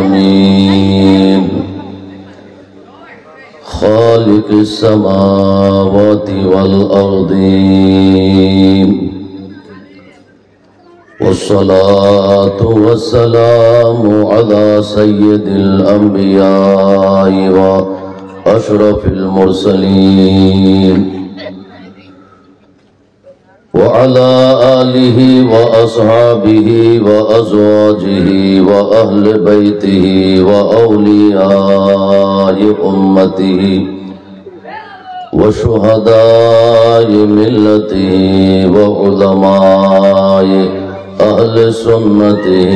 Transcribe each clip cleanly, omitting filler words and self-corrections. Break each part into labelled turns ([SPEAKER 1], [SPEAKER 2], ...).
[SPEAKER 1] العالمين خالق السماوات والأرضين والصلاة والسلام على سيد الأنبياء وأشرف المرسلين وعلى آله وأصحابه وأزواجه وأهل بيته وأولياء أمته وشهداء ملته وعلماء أهل سنته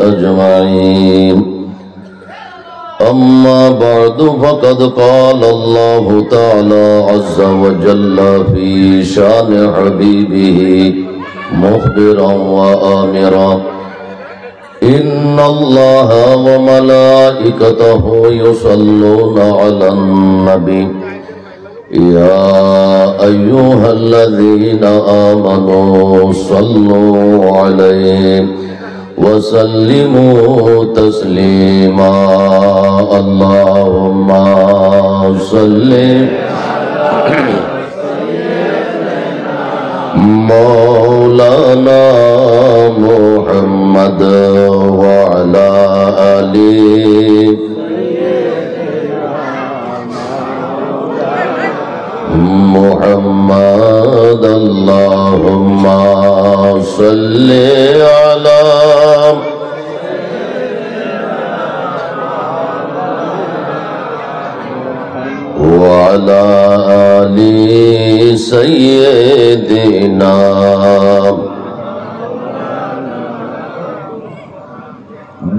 [SPEAKER 1] أجمعين أما بعد فقد قال الله تعالى عز وجل في شان حبيبه مخبرا وآمرا إن الله وملائكته يصلون على النبي يا أيها الذين آمنوا صلوا عليه وسلموا تسليما اللهم صل مولانا محمد وعلى آله محمد اللهم صل على وعلى آل سيدنا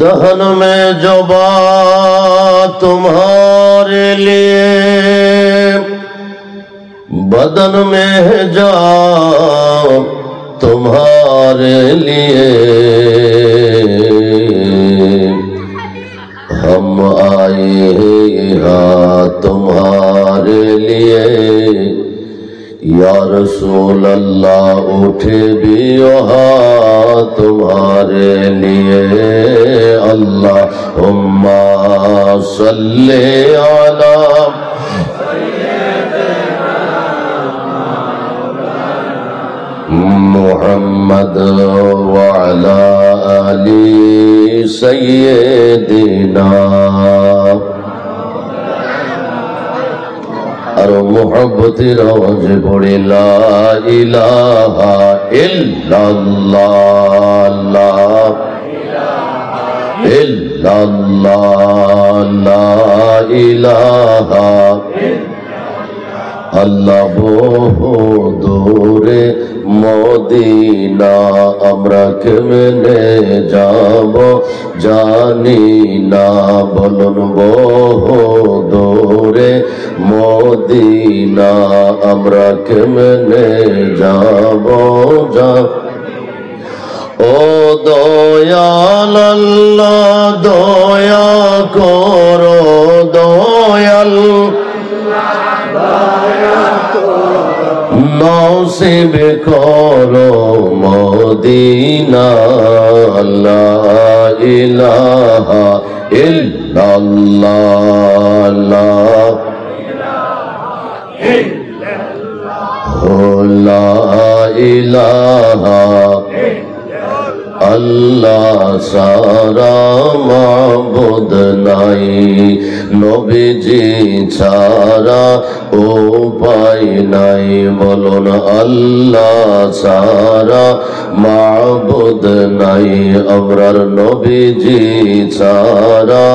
[SPEAKER 1] दहन में जो बात तुम्हारे लिए बदन में है जान तुम्हारे लिए हम आए यहाँ तुम्हारे लिए या रसूल अल्लाह उठे भी वहाँ तुम्हारे लिए अल्लाहुम्मा सल्ले अला मुहम्मद वअला आलि सय्यिदिना और मोहब्बती रवाज पड़े ला इलाहा इल्लल्लाह ला इल्लल्लाह ला इलाहा अल्लाह बहु दूरे मदीना আমরা কেমনে যাব জানি না বলুন বহু দূরে মদিনা আমরা কেমনে যাব ও দয়াল আল্লাহ দয়া করো দয়াল নসিব করো মদিনা লা ইলাহা ইল্লাল্লাহ লা ইলাহা अल्लाह सारा माबुद नाई नबीजी छाड़ा उपाय नाई बोलुन अल्लाह सारा माबुद नाई अमरार नबीजी छाड़ा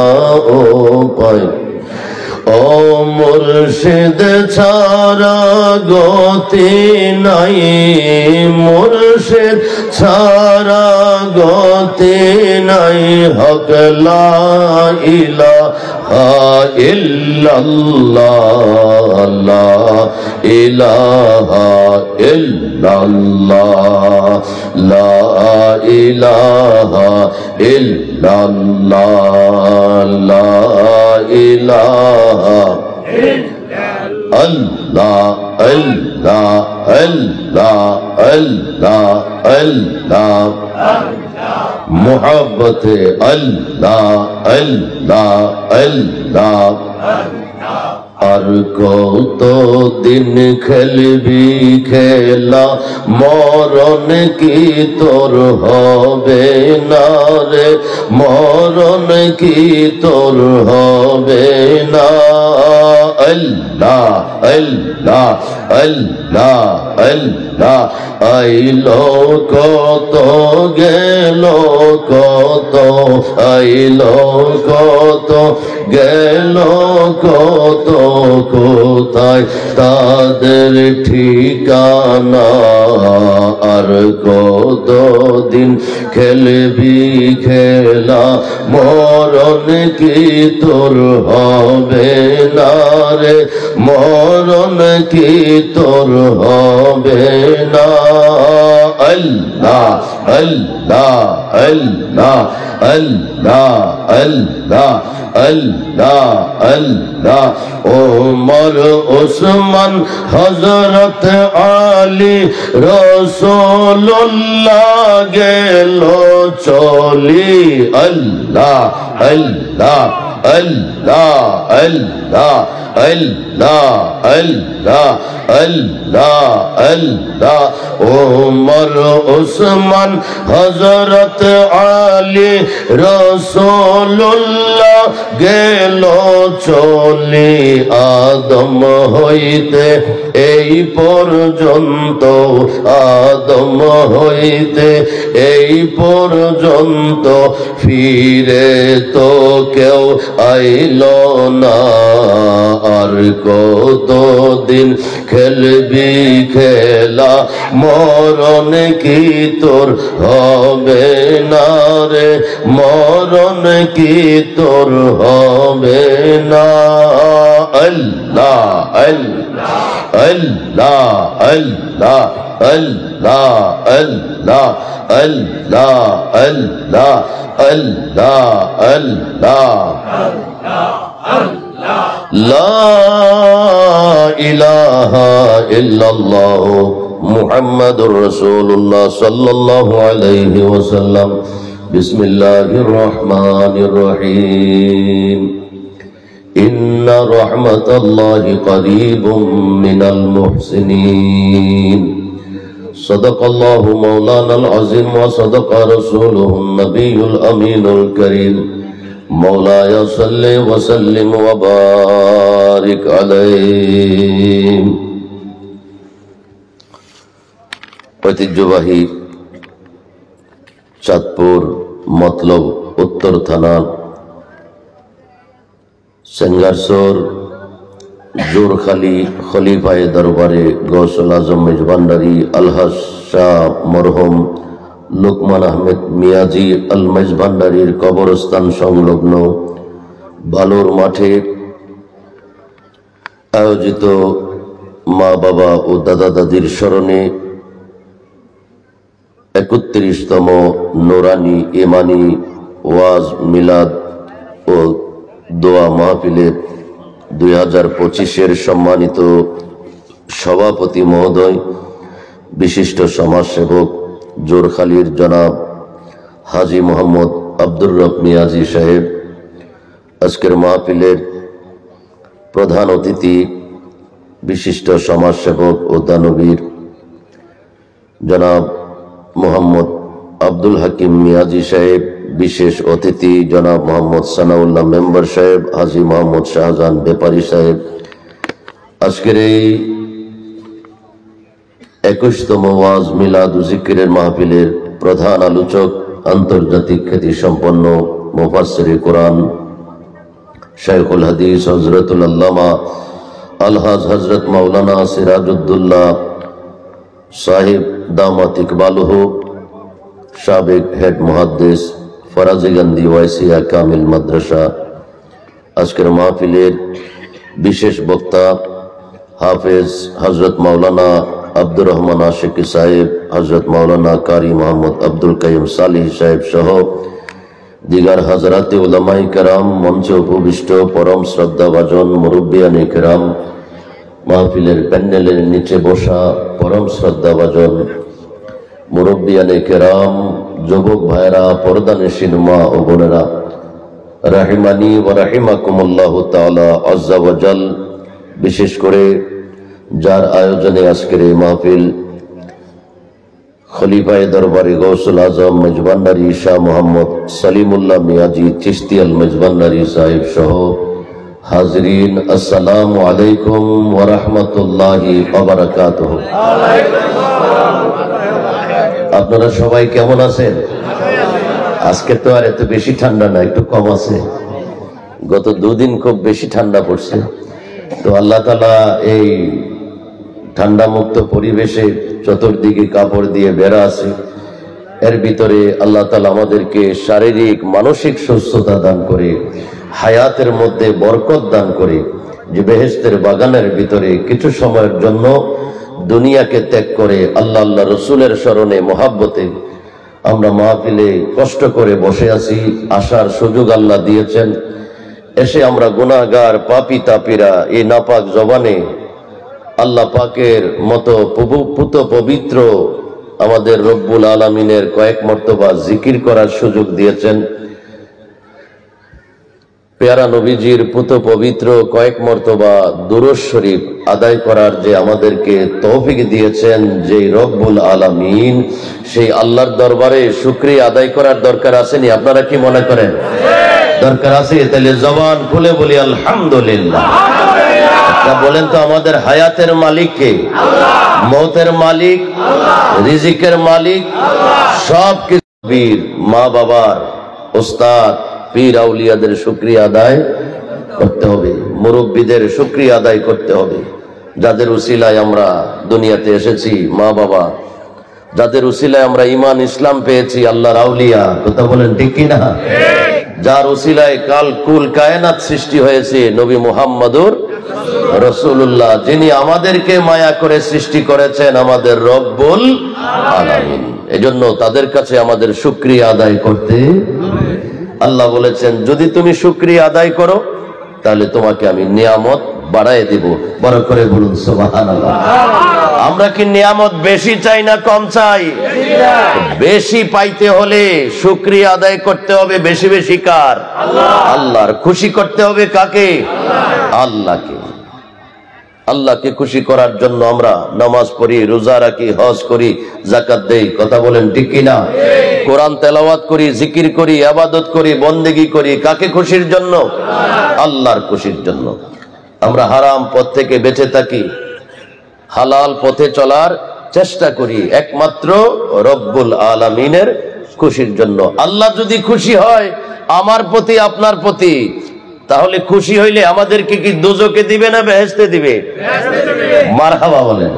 [SPEAKER 1] उपाय ओ मुर्शिद छाड़ा गति नाई मुर्शिद छाड़ा गति नाई हक ला इलाहा इल्लल्लाह ला इलाहा इल्लल्लाह ला इलाहा इल्लल्लाह ला इलाहा अल्लाह अल्लाह अल्लाह अल्लाह अल्लाह मोहब्बत अल्लाह अल्लाह अल्लाह আর কত দিন খেলবি খেলা মরণ কি তোর হবে না রে মরণ কি তোর হবে না আল্লাহ আল্লাহ আল্লাহ আল্লাহ আইলো কত গেল কত আইলো কত গেল কত কোথায় তাদের ঠিকানা আর কত দিন খেলবি খেলা মরণ কি তোর হবে না রে মরণ কি তোর হবে না আল্লাহ আল্লাহ আল্লাহ আল্লাহ আল্লাহ আল্লাহ আল্লাহ ওমর ওসমান হযরত আলী রাসূলুল্লাহ গেল চলি আল্লাহ আল্লাহ আল্লাহ আল্লাহ আল্লাহ আল্লাহ আল্লাহ আল্লাহ ওমর ওসমান হযরত আলী রাসূলুল্লাহ গেল চলি আদম হইতে এই পর্যন্ত আদম হইতে এই পর্যন্ত ফিরে তো কেউ আইল না আর কত দিন খেলবি খেলা মরণ কি তোর হবে না রে মরণ কি তোর হবে না আল্লাহ আল্লাহ আল্লাহ আল্লাহ আল্লাহ আল্লাহ আল্লাহ আল্লাহ আল্লাহ আল্লাহ লা ইলাহা ইল্লাল্লাহ মুহাম্মাদুর রাসূলুল্লাহ সাল্লাল্লাহু আলাইহি ওয়াসাল্লাম বিসমিল্লাহির রহমানির রহিম ইন্না রাহমাতাল্লাহি করিবুম মিনাল মুহসিনিন সাদাকাল্লাহু মাওলানাল আযীম ওয়া সাদাকা রাসূলুহুন নবিয়্যুল আমিনুল কারীম مولاي صل وسلم وبارك عليه ঐতিহ্যবাহী চাঁদপুর মতলব উত্তর থানা সেঙ্গারসর জোরখালী খলিফায়ে দরবারে গৌসুল আজম মেজভান্ডারী আলহাজ শাহ মরহুম লোকমান আহমেদ মিয়াজি আল মেজভান্ডারীর কবরস্থান সংলগ্ন বালুর মাঠে আয়োজিত মা বাবা ও দাদা দাদির স্মরণে ৩১তম নোরানি ইমানি ওয়াজ মিলাদ ও দোয়া মাহফিলের 2025-এর সম্মানিত সভাপতি মহোদয় বিশিষ্ট সমাজসেবক জোরখালীর জনাব হাজী মোহাম্মদ আব্দুর রব মিয়াজি সাহেব, আজকের মাহফিলের প্রধান অতিথি বিশিষ্ট সমাজসেবক ও দানবীর জনাব মোহাম্মদ আব্দুল হাকিম মিয়াজি সাহেব, বিশেষ অতিথি জনাব মোহাম্মদ সানাউল্লাহ মেম্বার সাহেব, হাজী মোহাম্মদ শাহজাহান ব্যাপারী সাহেব, আজকের এই 21তম ওয়াজ মিলাদ ও জিকিরের মাহফিলের প্রধান আলোচক আন্তর্জাতিক খ্যাতি সম্পন্ন মুফাসসিরে কোরআন শাইখুল হাদিস হযরতুল আল্লামা আলহাজ হযরত মাওলানা সিরাজউদ্দৌলা সাহেব দামাত ইকবালুহু, সাবেক হেড মুহাদ্দিস ফরাজিগঞ্জি ওয়াইসিয়া কামিল মাদ্রাসা। আজকের মাহফিলের বিশেষ বক্তা হাফেজ হযরত মাওলানা আব্দুর রহমান আশিকি সাহেব, হযরত মাওলানা কারি মোহাম্মদ আব্দুল কাইয়ুম সালিহ সাহেব সহ দিগার হাজরাতে উলামায়ে কেরাম, মঞ্চে উপবিষ্ট পরম শ্রদ্ধাভাজন মুরব্বিয়ানে কেরাম, মাহফিলের প্যান্ডেলের নিচে বসা পরম শ্রদ্ধাভাজন মুরব্বিয়ানে কেরাম, যুবক ভাইরা, পর্দানিশীন মা ও বোনেরা, রাহিমানি ওয়া রাহিমাকুমুল্লাহু তাআলা আযজা ওয়া জাল। বিশেষ করে যার আয়োজনে আজকের এই মাহফিল, খলিফায়ে দরবারে গৌসুল আজম মেজবান্ডারী শাহ মোহাম্মদ সলিমুল্লাহ মিয়াজি চিশতি আল মেজবান্ডারী সাহেব সহ হাজরিন, আসসালামু আলাইকুম ওয়া রাহমাতুল্লাহি ওয়া বারাকাতুহু। আপনারা সবাই কেমন আছেন? আজকে তো আর এত বেশি ঠান্ডা না, একটু কম আছে। গত দুদিন খুব বেশি ঠান্ডা পড়ছে। তো আল্লাহ তাআলা এই ঠান্ডা মুক্ত পরিবেশে চতুর্দিকে কাপড় দিয়ে বেড়া আছে, এর ভিতরে আল্লাহ তাআলা আমাদেরকে শারীরিক মানসিক সুস্থতা দান করে, হায়াতের মধ্যে বরকত দান করে, যে বেহেশতের বাগানের ভিতরে কিছু সময়ের জন্য দুনিয়াকে ত্যাগ করে আল্লাহ আল্লাহ রসুলের স্মরণে মোহাব্বতে আমরা মাহফিলে কষ্ট করে বসে আছি। আসার সুযোগ আল্লাহ দিয়েছেন। এসে আমরা গুনাহগার পাপী তাপীরা এই নাপাক জবানে আল্লাহ পাকের মতো পুত পবিত্র আমাদের রব্বুল আলামিনের কয়েক মর্তবা জিকির করার সুযোগ দিয়েছেন। পেয়ারা নবীজির পুত পবিত্র কয়েক মর্তবা দুরূদ শরীফ আদায় করার যে আমাদেরকে তৌফিক দিয়েছেন, যে রব্বুল আলামিন, সেই আল্লাহর দরবারে শুকরিয়া আদায় করার দরকার আসেনি? আপনারা কি মনে করেন দরকার আছে? তাহলে জবান খুলে বলি আলহামদুলিল্লাহ। বলেন তো, আমাদের হায়াতের মালিক কে? মৌতের মালিক, রিজিকের মালিক, সব কিছু। বীর মা বাবার, ওস্তাদ, পীর আউলিয়াদের শুকরিয়া আদায় করতে হবে, মুরব্বীদের শুকরিয়া আদায় করতে হবে। যাদের উসিলায় আমরা দুনিয়াতে এসেছি, মা বাবা, যাদের উসিলায় আমরা ঈমান ইসলাম পেয়েছি, আল্লাহর আউলিয়া, কথা বলেন ঠিক কিনা? যার উসিলায় কাল কুল কায়নাত সৃষ্টি হয়েছে, নবী মুহাম্মদুর রাসূলুল্লাহ, যিনি আমাদেরকে মায়া করে সৃষ্টি করেছেন, আমাদের রব্বুল আলামিন। এজন্য তাদের কাছে আমাদের শুকরিয়া আদায় করতে। আল্লাহ বলেছেন, যদি তুমি শুকরিয়া আদায় করো তাহলে তোমাকে আমি নিয়ামত বাড়ায় দিব। বড় করে বলুন সুবহানাল্লাহ। আমরা কি নিয়ামত বেশি চাই না কম চাই? বেশি পাইতে হলে শুকরিয়া আদায় করতে হবে বেশি বেশি। কার? আল্লাহর। খুশি করতে হবে কাকে? আল্লাহকে। আল্লাহকে খুশি করার জন্য আমরা নামাজ পড়ি, রোজা রাখি, হজ করি, যাকাত দেই, কথা বলেন ঠিক কিনা? কোরআন তেলাওয়াত করি, জিকির করি, ইবাদত করি, বন্দেগী করি, কাকে খুশির জন্য? আল্লাহর খুশির জন্য। আমরা হারাম পথ থেকে বেঁচে থাকি, হালাল পথে চলার চেষ্টা করি একমাত্র রব্বুল আলামিনের খুশির জন্য। আল্লাহ যদি খুশি হয় আমার প্রতি, আপনার প্রতি, তাহলে খুশি হইলে আমাদেরকে কি দোজকে দিবে না বেহেশতে দিবে? মারহাবা বলেন।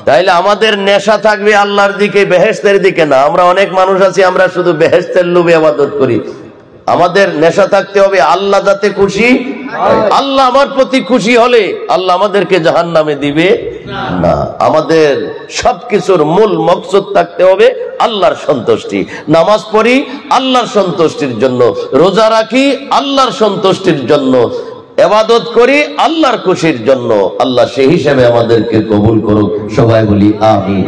[SPEAKER 1] তাইলে আমাদের নেশা থাকবে আল্লাহর দিকে, বেহেশতের দিকে না। আমরা অনেক মানুষ আছি, আমরা শুধু বেহেশতের লোভে ইবাদত করি। আমাদের নেশা থাকতে হবে আল্লাহ যাতে খুশি। আল্লাহ আমার প্রতি খুশি হলে আল্লাহ আমাদেরকে জাহান্নামে দিবে না। আমাদের সবকিছুর মূল মকসদ থাকতে হবে আল্লাহর সন্তুষ্টি। নামাজ পড়ি আল্লাহর সন্তুষ্টির জন্য, রোজা রাখি আল্লাহর সন্তুষ্টির জন্য, ইবাদত করি আল্লাহর খুশির জন্য। আল্লাহ সেই হিসেবে আমাদেরকে কবুল করুক। সবাই বলি আমিন।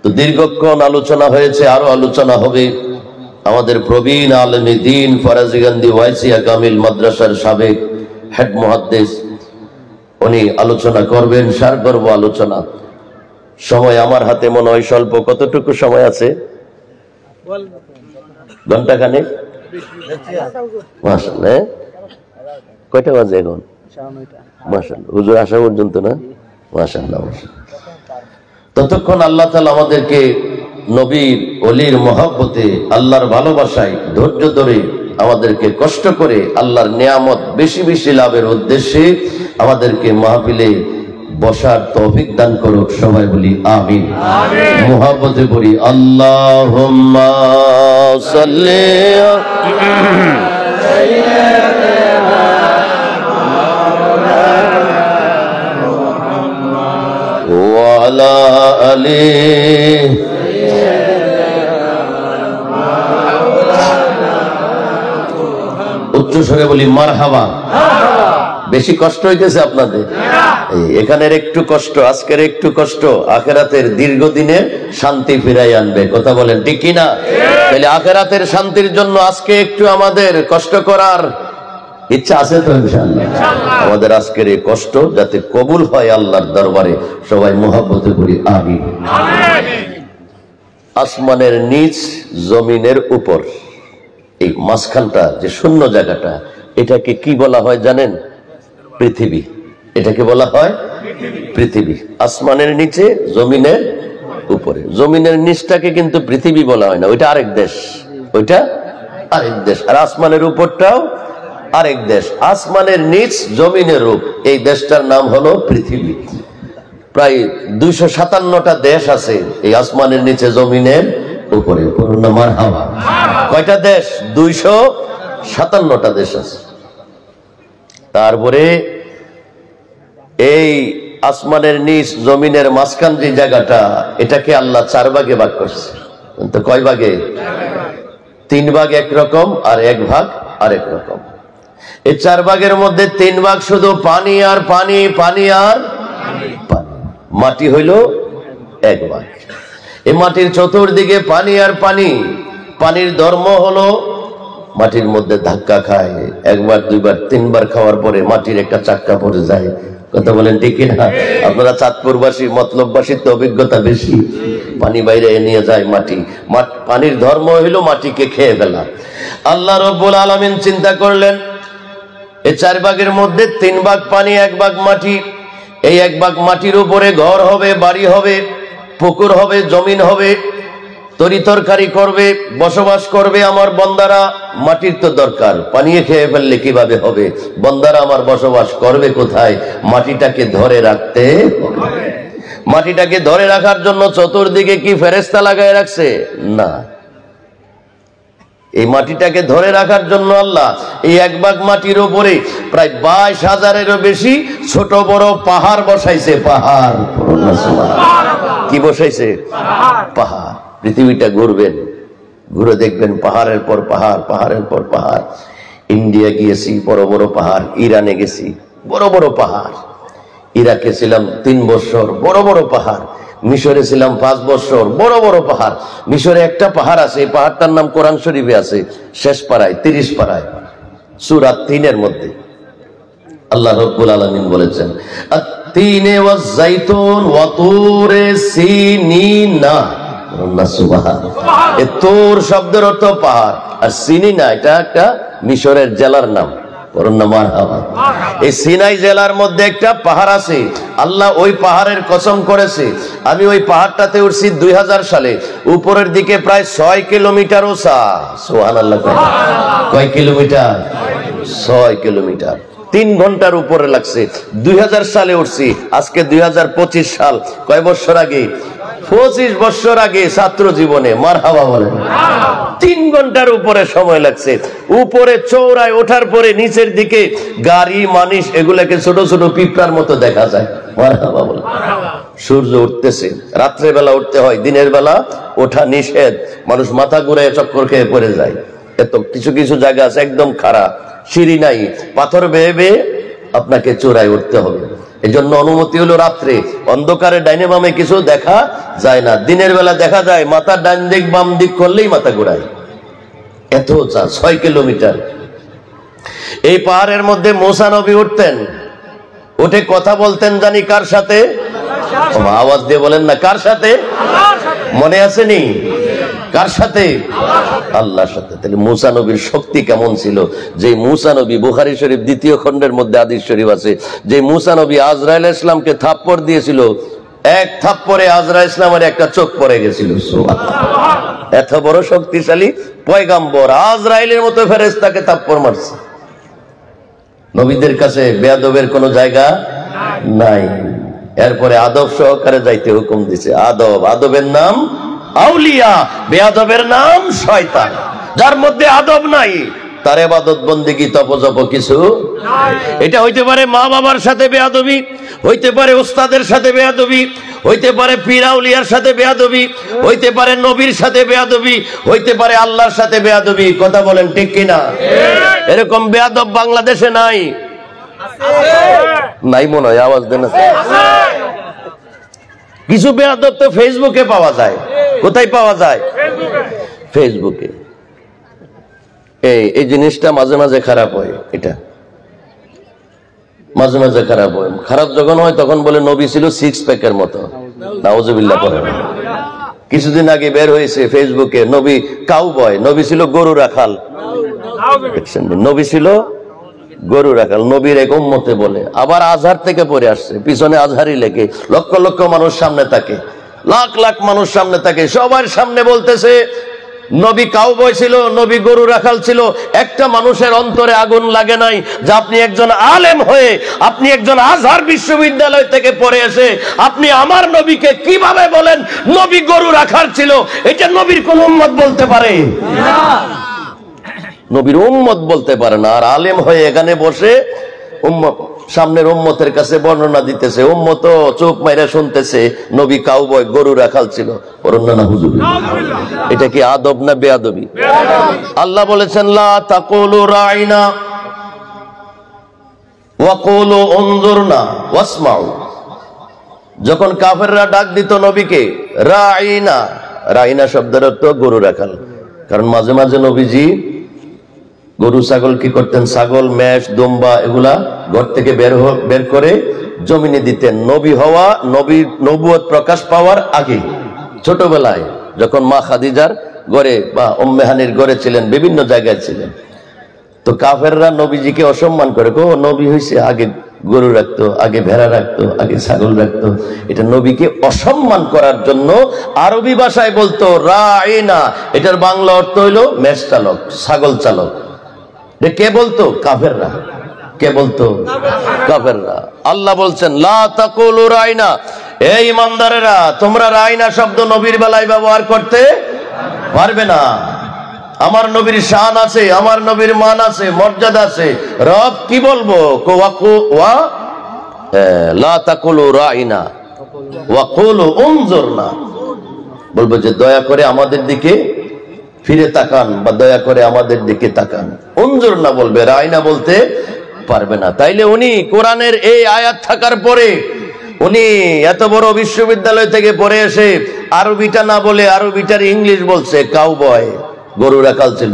[SPEAKER 1] তো দীর্ঘক্ষণ আলোচনা হয়েছে, আরো আলোচনা হবে। আমাদের প্রবীণ আলেম দ্বীন ফরাজিগঞ্জি ওয়াইসিয়া কামিল মাদ্রাসার সাবেক হেড মুহাদ্দিস, উনি আলোচনা করবেন, সারগর্ভ আলোচনা। সময় আমার হাতে মনে হয় স্বল্প। কতটুকু সময় আছে? ঘন্টাখানেক। মাশাআল্লাহ। কয়টা বাজে এখন? মাশাআল্লাহ। হুজুর আসা পর্যন্ত না? মাশাআল্লাহ। ততক্ষণ আল্লাহ তাআলা আমাদেরকে নবীর ওলির মহব্বতে, আল্লাহর ভালোবাসায় ধৈর্য ধরে, আমাদেরকে কষ্ট করে আল্লাহর নিয়ামত বেশি বেশি লাভের উদ্দেশ্যে আমাদেরকে মাহফিলে বসার তৌফিক দান করুক। সবাই বলি আমিন। মহব্বতে বলি আল্লাহুম্মা সাল্লি ওয়া আলা আলিহি। উচ্চ স্বরে বলি মারহাবা। বেশি কষ্ট হইতেছে আপনাদের? এখানের একটু কষ্ট, আজকের একটু কষ্ট আখিরাতের দীর্ঘদিনের শান্তি ফিরাই আনবে। কথা বলেন ঠিক কিনা? তাহলে আখিরাতের শান্তির জন্য আজকে একটু আমাদের কষ্ট করার ইচ্ছা আছে তো ইনশাআল্লাহ। আমাদের আজকের এই কষ্ট যাতে কবুল হয় আল্লাহর দরবারে, সবাই মুহাব্বতে বলি আমিন। আসমানের নিচ জমিনের উপর, এই মাঝখানটা যে শূন্য জায়গাটা, এটাকে কি বলা হয় জানেন? পৃথিবী। এটাকে বলা হয় পৃথিবী। আসমানের নিচে জমিনের উপরে। জমিনের নিচটাকে কিন্তু পৃথিবী বলা হয় না, ওইটা আরেক দেশ, ওইটা আরেক দেশ। আর আসমানের উপরটাও আরেক দেশ। আসমানের নিচ জমিনের রূপ, এই দেশটার নাম হলো পৃথিবী। প্রায় 257টা দেশ আছে এই আসমানের নিচে জমিনের উপরে। মারহাবা। কয়টা দেশ? 257টা দেশ আছে। তারপরে এই আসমানের নিচ জমিনের মাঝখান যে জায়গাটা, এটাকে আল্লাহ 4 ভাগে ভাগ করছে। তো কয় ভাগে? 3 ভাগ একরকম আর 1 ভাগ আরেক রকম। এই 4 ভাগের মধ্যে 3 ভাগ শুধু পানি আর পানি, পানি আর পানি। মাটি হইল 1 ভাগ। এই মাটির চতুর্দিকে পানি আর পানি। পানির ধর্ম হলো মাটির মধ্যে ধাক্কা খায়, 1 বার 2 বার 3 বার খাওয়ার পরে মাটির একটা চাক্কা পড়ে যায়। কথা বলেন ঠিক কিনা? আপনারা চাঁদপুরবাসী, মতলববাসীর তো অভিজ্ঞতা বেশি। পানি বাইরে নিয়ে যায় মাটি। পানির ধর্ম হইল মাটিকে খেয়ে ফেলা। আল্লাহ রাব্বুল আলামিন চিন্তা করলেন, এই 4 ভাগের মধ্যে 3 ভাগ পানি, 1 ভাগ মাটি। এই 1 ভাগ মাটির উপরে ঘর হবে, বাড়ি হবে, পুকুর হবে, জমিন হবে, তরি তরকারি করবে, বসবাস করবে আমার বন্দারা। মাটির তো দরকার, পানিয়ে খেয়ে ফেললে কিভাবে হবে? বন্দারা আমার বসবাস করবে কোথায়? মাটিটাকে ধরে রাখতে হবে। মাটিটাকে ধরে রাখার জন্য চতুর্দিকে কি ফেরেশতা লাগায় রাখছে? না। এই মাটিটাকে ধরে রাখার জন্য আল্লাহ এই 1 ভাগ মাটির উপরে প্রায় 22,000-এরও বেশি ছোট বড় পাহাড় বসাইছে। পাহাড়। কি বসাইছে? পাহাড়। পৃথিবীটা ঘুরবেন, ঘুরে দেখবেন পাহাড়ের পর পাহাড়, পাহাড়ের পর পাহাড়। ইন্ডিয়া গিয়েছি, বড় বড় পাহাড়। ইরানে গেছি, বড় বড় পাহাড়। ইরাকে ছিলাম 3 বছর, বড় বড় পাহাড়। মিশরে ছিলাম 5 বছর, বড় বড় পাহাড়। মিশরে একটা পাহাড় আছে, এই পাহাড়টার নাম কোরআন শরীফে আছে, শেষ পাড়ায় 30 পাড়ায় সূরা 3-এর মধ্যে আল্লাহ রাব্বুল আলামিন বলেছেন, আত-তিনে ওয়াজ-যাইতুন ওয়া তুরে সিনিনা। এই তুর শব্দের অর্থ পাহাড়, আর সিনিনা এটা একটা মিশরের জেলার নাম। এই সিনাই জেলার মধ্যে একটা পাহাড় আছে। আল্লাহ ওই পাহাড়ের কসম করেছে, আমি ওই পাহাড়টাতে উঠছি 2000 সালে। উপরের দিকে প্রায় 6 কিলোমিটার উঁচা। সুবহানাল্লাহ। কয় কিলোমিটার? 6 কিলোমিটার। 3 ঘন্টার উপরে লাগছে। 2000 সালে উঠছি, আজকে 2025 সাল। কয় বছর আগে? 25 বছর আগে ছাত্র জীবনে। মারহাবা বলেন। 3 ঘন্টার উপরে সময় লাগছে। উপরে চৌড়ায় ওঠার পরে নিচের দিকে গাড়ি, মানুষ, এগুলাকে ছোট ছোট পিঁপড়ার মতো দেখা যায়। মারহাবা বলেন। সূর্য উঠতেছে, রাত্রে বেলা উঠতে হয়, দিনের বেলা ওঠা নিষেধ। মানুষ মাথা ঘুরে চক্কর খেয়ে পড়ে যায়। এত কিছু কিছু জায়গা আছে একদম খারাপ, সিঁড়ি নাই, পাথর বেয়ে বেয়ে আপনাকে চূড়ায় উঠতে হবে। এজন্য অনুমতি হলো রাত্রে, অন্ধকারে ডাইনে বামে কিছু দেখা যায় না। দিনের বেলা দেখা যায়, মাথা ডান দিক বাম দিক করলেই মাথা ঘোরায়। এত উঁচা, 6 কিলোমিটার। এই পাহাড়ের মধ্যে মুসা নবী উঠতেন, উঠে কথা বলতেন জানি কার সাথে? আওয়াজ দিয়ে বলেন না, কার সাথে? মনে আসেনি? কার সাথে? আল্লাহর সাথে। তাহলে মুসা নবীর শক্তি কেমন ছিল? যে মুসা নবী, বুখারী শরীফ 2য় খণ্ডের মধ্যে হাদিস শরীফ আছে, যে মুসা নবী আজরাইল ইসলামকে থাপ্পড় দিয়েছিল, 1 থাপ্পড়ে আজরাইল ইসলামের একটা চোখ পড়ে গেছিল। এত বড় শক্তিশালী পয়গাম্বর আজরাইলের মতো ফেরেশতাকে থাপ্পড় মারছে। নবীদের কাছে বেয়াদবের কোনো জায়গা নাই। এরপরে আদব সহকারে যাইতে হুকুম দিছে। আদবের নাম আউলিয়া, বেয়াদবের নাম শয়তান। যার মধ্যে আদব নাই তার ইবাদত বন্দেগী তপজপ কিছু নাই। এটা হইতে পারে মা বাবার সাথে বেয়াদবি, হইতে পারে ওস্তাদের সাথে বেয়াদবি, হইতে পারে পীর আউলিয়ার সাথে বেয়াদবি, হইতে পারে নবীর সাথে বেয়াদবি, হইতে পারে আল্লাহর সাথে বেয়াদবি। কথা বলেন ঠিক কিনা? এরকম বেয়াদব বাংলাদেশে নাই। নাই মনে হয়, আওয়াজ দেন। কিছু বেয়াদব তো ফেসবুকে পাওয়া যায়। কোথায় পাওয়া যায়? ফেসবুকে। এই জিনিসটা মাঝে মাঝে খারাপ হয়, এটা মাঝে মাঝে খারাপ হয়। খারাপ যখন হয় তখন বলে নবী ছিল 6 প্যাকের মতো। নাউজুবিল্লাহ পড়ে। কিছুদিন আগে বের হয়েছে ফেসবুকে নবী কাউবয়, নবী ছিল গরু রাখাল। নবী ছিল গরু রাখাল, নবীর এক উম্মতে বলে। আবার আজহার থেকে পড়ে আসছে, পিছনে আজহারই লেখে, লক্ষ লক্ষ মানুষ সামনে থাকে, লাখ লাখ মানুষ সামনে থাকে, সবার সামনে বলতেছে নবী কাউবয় ছিল, নবী গরু রাখাল ছিল। একটা মানুষের অন্তরে আগুন লাগে নাই যে আপনি একজন আলেম হয়ে, আপনি একজন আজহার বিশ্ববিদ্যালয় থেকে পড়ে এসে আপনি আমার নবীকে কিভাবে বলেন নবী গরু রাখাল ছিল? এটা নবীর কোন উম্মত বলতে পারে না, নবীর উম্মত বলতে পারে না। আর আলেম হয়ে এখানে বসে উম্মত, সামনের উম্মতের কাছে বর্ণনা দিতেছে, উম্মত চোখ মাইরা শুনতেছে নবী কাউবয় গরু রাখাল ছিল। এটা কি আদব না বেয়াদবি? আল্লাহ বলেছেন লা তাকুলু রাইনা ওয়া কুলু উনজুরনা ওয়াসমাউ। যখন কাফেররা ডাক দিত নবীকে রাইনা, রাইনা শব্দের অর্থ গরু রাখাল। কারণ মাঝে মাঝে নবীজি গরু ছাগল কি করতেন, ছাগল মেষ দুম্বা এগুলা ঘর থেকে বের করে জমিনে দিতেন। নবী হওয়া, নবীর নবুয়ত প্রকাশ পাওয়ার আগে ছোটবেলায় যখন মা খাদিজার ঘরে বা উম্মে হানির ঘরে ছিলেন, বিভিন্ন জায়গায় ছিলেন, তো কাফেররা নবীজিকে অসম্মান করে, ও নবী হয়েছে আগে গরু রাখতো, আগে ভেড়া রাখতো, আগে ছাগল রাখতো। এটা নবীকে অসম্মান করার জন্য আরবি ভাষায় বলতো রাইনা। এটার বাংলা অর্থ হইল মেষ চালক, ছাগল চালক। কে বলতো? কাফেররা। কে বলতো? কাফেররা। আল্লাহ বলছেন লা তাকুলু রাইনা, এই ইমানদারেরা তোমরা রাইনা শব্দ নবীর বেলায় ব্যবহার করতে পারবে না। আমার নবীর শান আছে, আমার নবীর মান আছে, মর্যাদা আছে। রব কি বলবো? লা তাকুলু রাইনা ওয়া কুলু উনজুরনা, বলবো যে দয়া করে আমাদের দিকে ফিরে তাকান, বা দয়া করে আমাদের দিকে তাকান। উনজুর না বলবে, রাইনা বলতে পারবে না। তাইলে উনি কোরআনের এই আয়াত থাকার পরে উনি এত বড় বিশ্ববিদ্যালয় থেকে পড়ে এসে আরবিটা না বলে আরবিটার ইংলিশ বলছে কাউবয়, গরু রাখাল ছিল।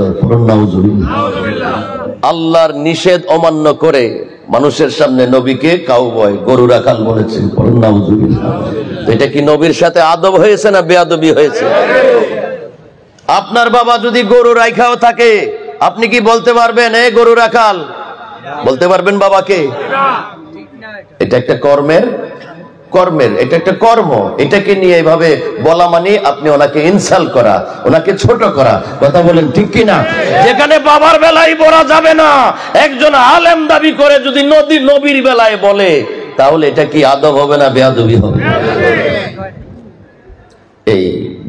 [SPEAKER 1] আল্লাহর নিষেধ অমান্য করে মানুষের সামনে নবীকে কাউবয়, গরু রাখাল বলেছে। এটা কি নবীর সাথে আদব হয়েছে না বেয়াদবি হয়েছে? আপনার বাবা যদি গরু রাখাও থাকে, আপনি কি বলতে পারবেন এ গরু রাখাল? বলতে পারবেন বাবাকে? এটা একটা কর্মের, এটা একটা কর্ম। এটাকে নিয়ে এভাবে বলা মানে আপনি ওনাকে ইনসাল্ট করা, ওনাকে ছোট করা। কথা বলেন ঠিক কিনা? যেখানে বাবার বেলায় বলা যাবে না, একজন আলেম দাবি করে যদি নবীর বেলায় বলে, তাহলে এটা কি আদব হবে না বেয়াদবি হবে? এই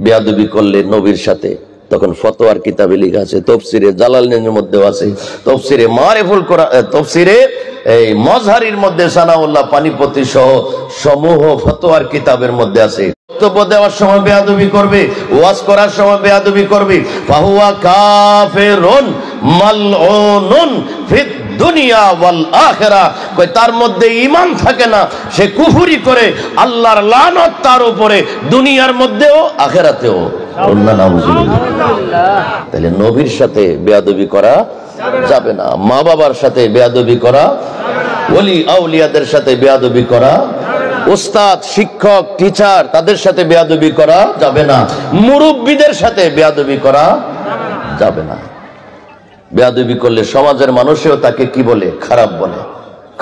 [SPEAKER 1] বেয়াদবি করলে নবীর সাথে, তখন ফতোয়ার কিতাবে লেখা আছে, তাফসীরে জালালাইনের মধ্যেও আছে, তাফসীরে মারিফুল কোরআন, তাফসীরে এই মজহারির মধ্যে সানাউল্লাহ পানিপতি সহ সমূহ ফতোয়ার কিতাবের মধ্যে আছে। বক্তব্য দেওয়ার সময় বেয়াদবি করবে, ওয়াজ করার সময় বেয়াদবি করবে, ফাহুয়া কাফিরুন মালউনুন ফিদ দুনিয়া ওয়াল আখিরা। কই তার মধ্যে ঈমান থাকে না, সে কুফরি করে, আল্লাহর লানত তার উপরে, দুনিয়ার মধ্যেও আখিরাতেও। তাহলে নবীর সাথে বেয়াদবি করা যাবে না, মা বাবার সাথে বেয়াদবি করা, ওলি আউলিয়াদের সাথে বেয়াদবি করা, উস্তাদ শিক্ষক টিচার তাদের সাথে বেয়াদবি করা যাবে না, মুরব্বীদের সাথে বেয়াদবি করা যাবে না। বেয়াদবি করলে সমাজের মানুষেও তাকে কি বলে? খারাপ বলে,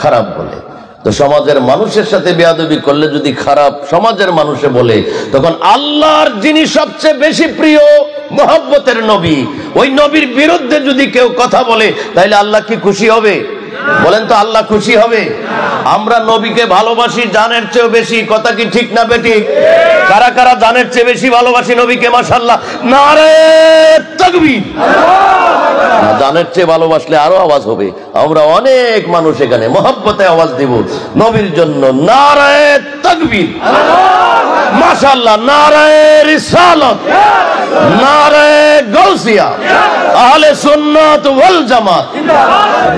[SPEAKER 1] খারাপ বলে। তো সমাজের মানুষের সাথে বেয়াদবি করলে যদি খারাপ সমাজের মানুষে বলে, তখন আল্লাহর যিনি সবচেয়ে বেশি প্রিয় মহব্বতের নবী, ওই নবীর বিরুদ্ধে যদি কেউ কথা বলে, তাহলে আল্লাহ কি খুশি হবে? বলেন তো, আল্লাহ খুশি হবে? আমরা নবীকে ভালোবাসি জানের চেয়েও বেশি। কথা কি ঠিক না বেঠিক? কারা কারা জানের চেয়ে বেশি ভালোবাসি নবীকে? মাশাআল্লাহ, নারে তাকবীর। জানের চেয়ে ভালোবাসলে আরো আওয়াজ হবে। আমরা অনেক মানুষ এখানে মহব্বতে আওয়াজ দিব নবীর জন্য, নারে তাকবীর, মাশাআল্লাহ, নারায়ে রিসালাত, নারায়ে গাউসিয়া, আহলে সুন্নাত ওয়াল জামাত,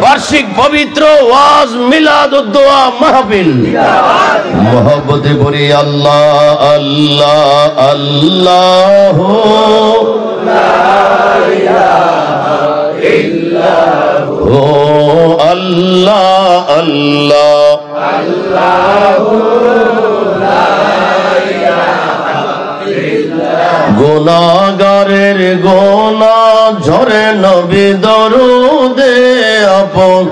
[SPEAKER 1] বার্ষিক পবিত্র ওয়াজ মিলাদ ও দোয়া মাহফিল। মহব্বতে পড়ি আল্লাহ আল্লাহ আল্লাহ, ও আল্লাহ আল্লাহ, গুনাহগারের গোনা ঝরে নবী দরুদে আপন,